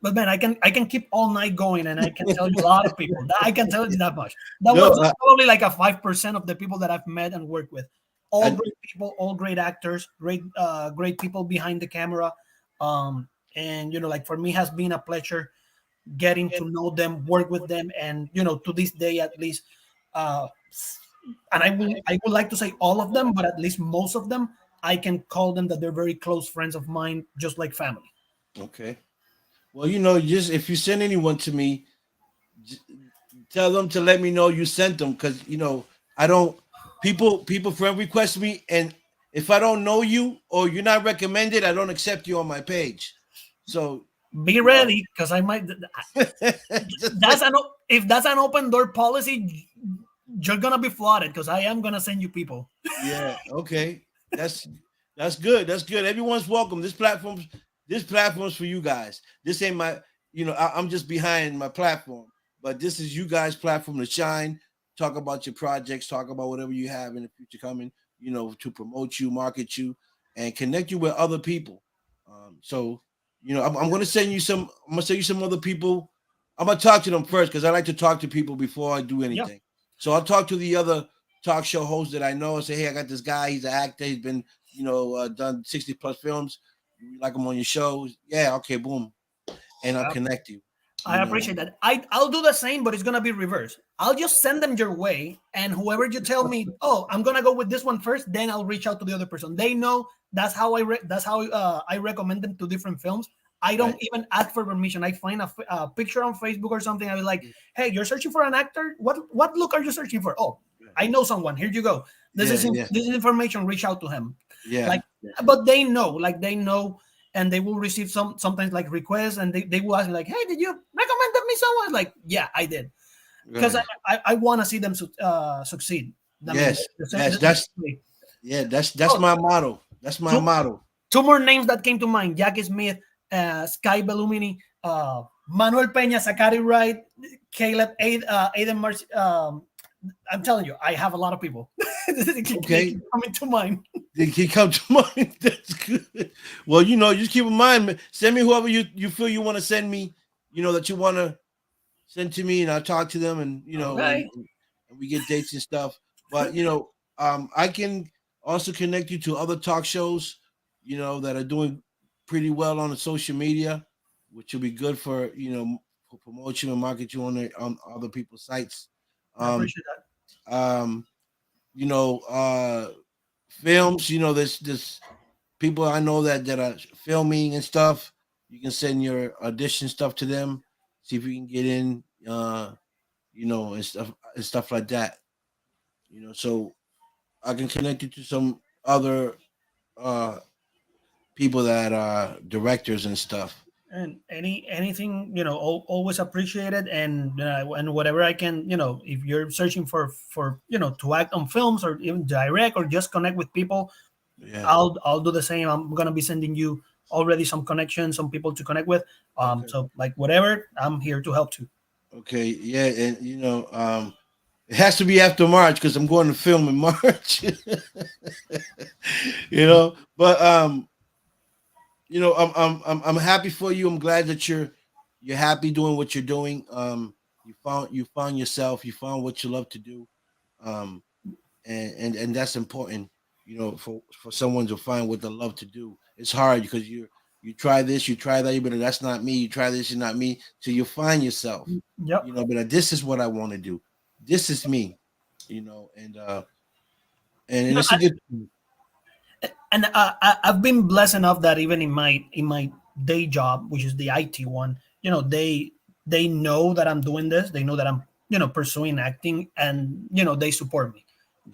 but man, I can keep all night going, and I can tell you a lot of people. I can tell you that much. That no, was probably like a 5% of the people that I've met and worked with. All I- great people, all great actors, great people behind the camera. And like for me, has been a pleasure getting to know them, work with them, and to this day at least. Uh, and I would like to say all of them, but at least most of them, I can call them that they're very close friends of mine, just like family. okay. Well, just if you send anyone to me, j- tell them to let me know you sent them, because I don't. People friend request me, and if I don't know you or you're not recommended, I don't accept you on my page. So Be ready, because I might. just- If that's an open door policy, you're gonna be flooded because I am gonna send you people. yeah, okay. That's good. That's good. Everyone's welcome. This platform's for you guys. This ain't my, I'm just behind my platform, but this is you guys' platform to shine, talk about your projects, talk about whatever you have in the future coming, to promote you, market you, and connect you with other people. So, I'm gonna send you some. I'm gonna send you some other people. I'm gonna talk to them first because I like to talk to people before I do Yeah. anything. So I'll talk to the other talk show hosts that I know and say, hey, I got this guy. He's an actor. He's been, done 60 plus films. You like him on your shows? Yeah, okay, boom, and I'll connect you. I appreciate that. I'll do the same, but it's gonna be reverse. I'll just send them your way, and whoever you tell me, oh, I'm gonna go with this one first, then I'll reach out to the other person. They know that's how I recommend them to different films. I don't Right. even ask for permission. I find a picture on Facebook or something. I was like, hey, you're searching for an actor. What look are you searching for? Oh, I know someone. Here you go. This is Yeah. this is information. Reach out to him. Yeah. Like, but they know, and they will receive sometimes like requests, and they will ask me like, hey, did you recommend me someone? Like, yeah, I did, because Right. I want to see them succeed. I mean, Yes. Yes. That's Oh, my motto. That's my two, motto. two more names that came to mind: Jackie Smith, Sky Bellumini, Manuel Peña, Zachary Wright, Caleb, Aiden March. I'm telling you, I have a lot of people. Okay. Coming to mind. He come to mind. That's good. Well, just keep in mind, man, send me whoever you feel you want to send me, that you want to send to me, and I'll talk to them, and Okay. and we get dates and stuff. But I can also connect you to other talk shows, that are doing pretty well on the social media, which will be good for for promotion and market you on other people's sites. I Um, appreciate that. um, you know, films. There's people I know that are filming and stuff. You can send your audition stuff to them, see if you can get in. And stuff like that. So I can connect you to some other uh people that are directors and stuff. And anything, always appreciated, and whatever I can, if you're searching for to act on films or even direct or just connect with people, Yeah. I'll do the same. I'm gonna be sending you already some connections, some people to connect with. Okay. So like whatever, I'm here to help too. Okay. Yeah, and it has to be after March because I'm going to film in March. But I'm happy for you. I'm glad that you're happy doing what you're doing. You found yourself. You found what you love to do. Um, and that's important. For someone to find what they love to do. It's hard because you try this, you try that, but that's not me. You try this, you're not me. So you find yourself. Yep. But this is what I want to do. This is me. And it's a good. And I've been blessed enough that even in my day job, which is the IT one, they know that I'm doing this. They know that I'm pursuing acting, and they support me,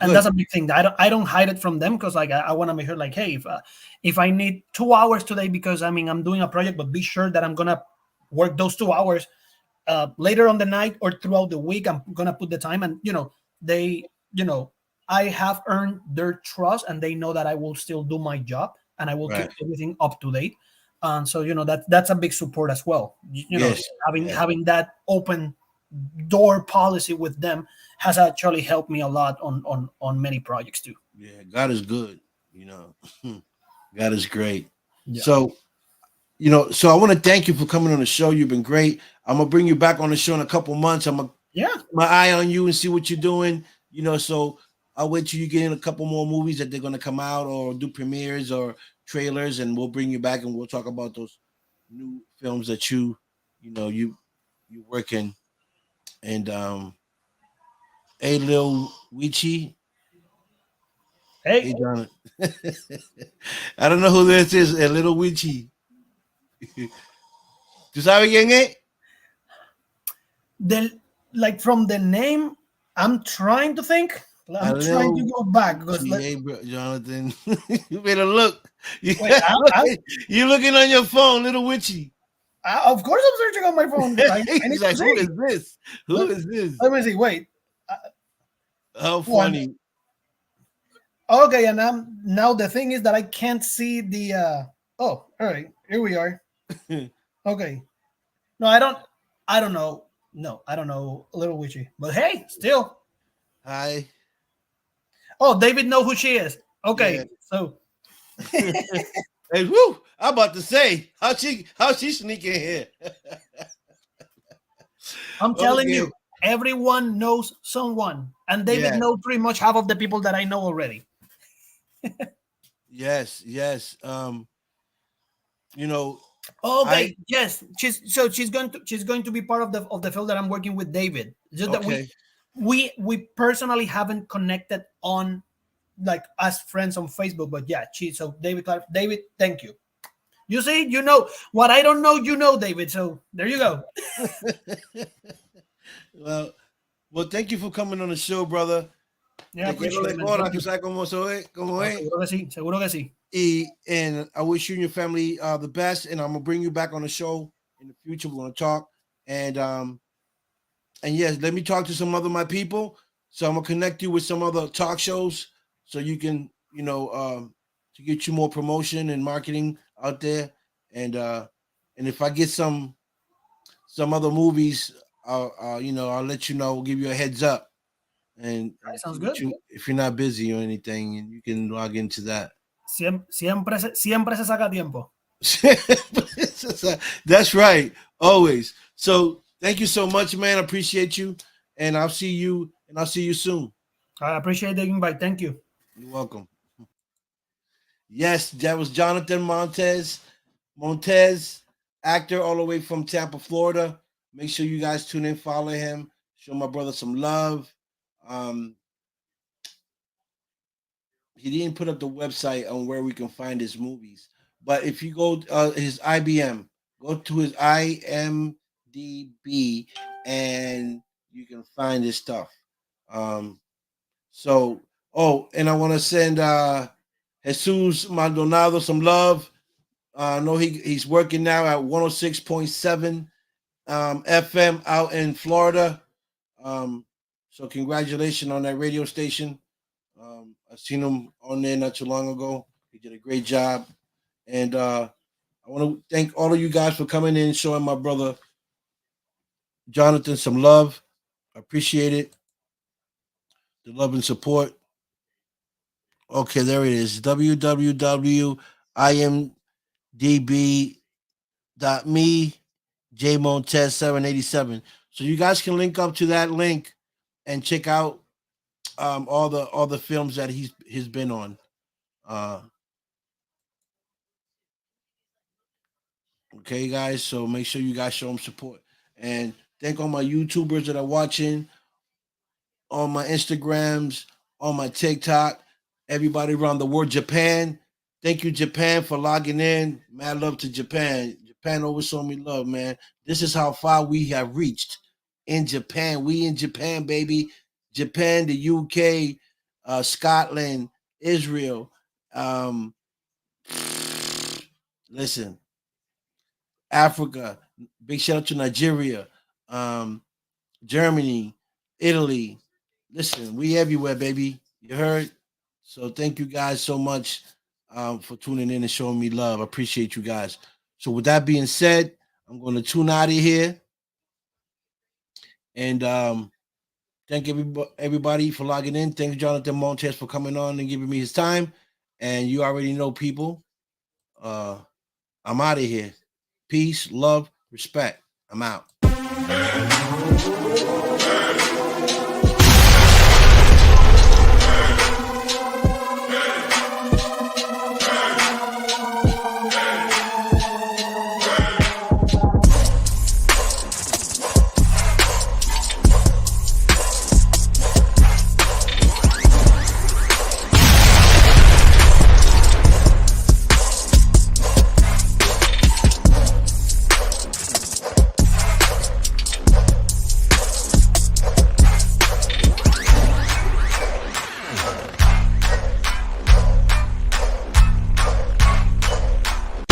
and Good. that's a big thing. I don't hide it from them, because like I want to make sure like, hey, if I need 2 hours today because I'm doing a project, but be sure that I'm gonna work those 2 hours later on the night or throughout the week. I'm gonna put the time, and they, I have earned their trust, and they know that I will still do my job and I will keep Right. everything up to date. And so that's a big support as well. Yes. Having that open door policy with them has actually helped me a lot on many projects too. Yeah. God is good. God is great. Yeah. So, so I want to thank you for coming on the show. You've been great. I'm gonna bring you back on the show in a couple months. I'm gonna Yeah. keep my eye on you and see what you're doing. So I'll wait till you get in a couple more movies that they're gonna come out or do premieres or trailers, and we'll bring you back and we'll talk about those new films that you work in. And hey, Lil Weechi. Hey, Hey, John. I don't know who this is. A Little Weechi. ¿Tú sabes quién es? like from the name, I'm trying to think. I'm trying to go back because Hey, bro, Jonathan, you better look. You, Wait, you're looking on your phone, Little Witchy. Of course I'm searching on my phone. I need He's to like, who see. is this? Who is this? Let me see. Wait. How funny. Okay, and now the thing is that I can't see the. Oh, all right. Here we are. Okay. No, I don't. I don't know. No, I don't know Little Witchy. But hey, still. Hi. Oh, David know who she is. Okay, Yeah. so. Hey, whoo! I'm about to say how she sneak in here. I'm telling you, everyone knows someone, and David knows pretty much half of the people that I know already. Yes. Okay. Yes. She's going to be part of the film that I'm working with David. Just that we personally haven't connected on like as friends on Facebook, but yeah, David, thank you. You see, what I don't know, David. So there you go. Well, thank you for coming on the show, brother. Yeah, appreciate it, man. Seguro que sí. And I wish you and your family the best. And I'm gonna bring you back on the show in the future. We're gonna talk. And yes, let me talk to some other my people. So I'm gonna connect you with some other talk shows so you can, to get you more promotion and marketing out there. And if I get some other movies, I'll let you know, give you a heads up. And sounds good. If you're not busy or anything, and you can log into that. Siempre se saca tiempo. That's right, always. So thank you so much, man. I appreciate you, and I'll see you soon. I appreciate the invite. Thank you. You're welcome. Yes, that was Jonathan Montez, actor all the way from Tampa, Florida. Make sure you guys tune in, follow him, show my brother some love. He didn't put up the website on where we can find his movies, but if you go his IBM, go to his IMDb, and you can find his stuff. And I want to send Jesus Maldonado some love. I know he's working now at 106.7 FM out in Florida. So congratulations on that radio station. I seen him on there not too long ago. He did a great job. And I want to thank all of you guys for coming in and showing my brother Jonathan some love. I appreciate it. The love and support. Okay, there it is. www.imdb.me jmontez787. So you guys can link up to that link and check out all the films that he's been on. Okay, guys. So make sure you guys show him support. And thank all my YouTubers that are watching, on my Instagrams, on my TikTok, everybody around the world. Japan. Thank you, Japan, for logging in. Mad love to Japan. Japan always showed me love, man. This is how far we have reached in Japan. We in Japan, baby. Japan, the UK, Scotland, Israel. Listen, Africa, Big shout out to Nigeria, Germany, Italy. Listen, we everywhere, baby. You heard? So thank you guys so much for tuning in and showing me love. I appreciate you guys. So with that being said, I'm going to tune out of here. And thank everybody for logging in. Thank Jonathan Montez for coming on and giving me his time. And you already know, people, I'm out of here. Peace, love, respect. I'm out.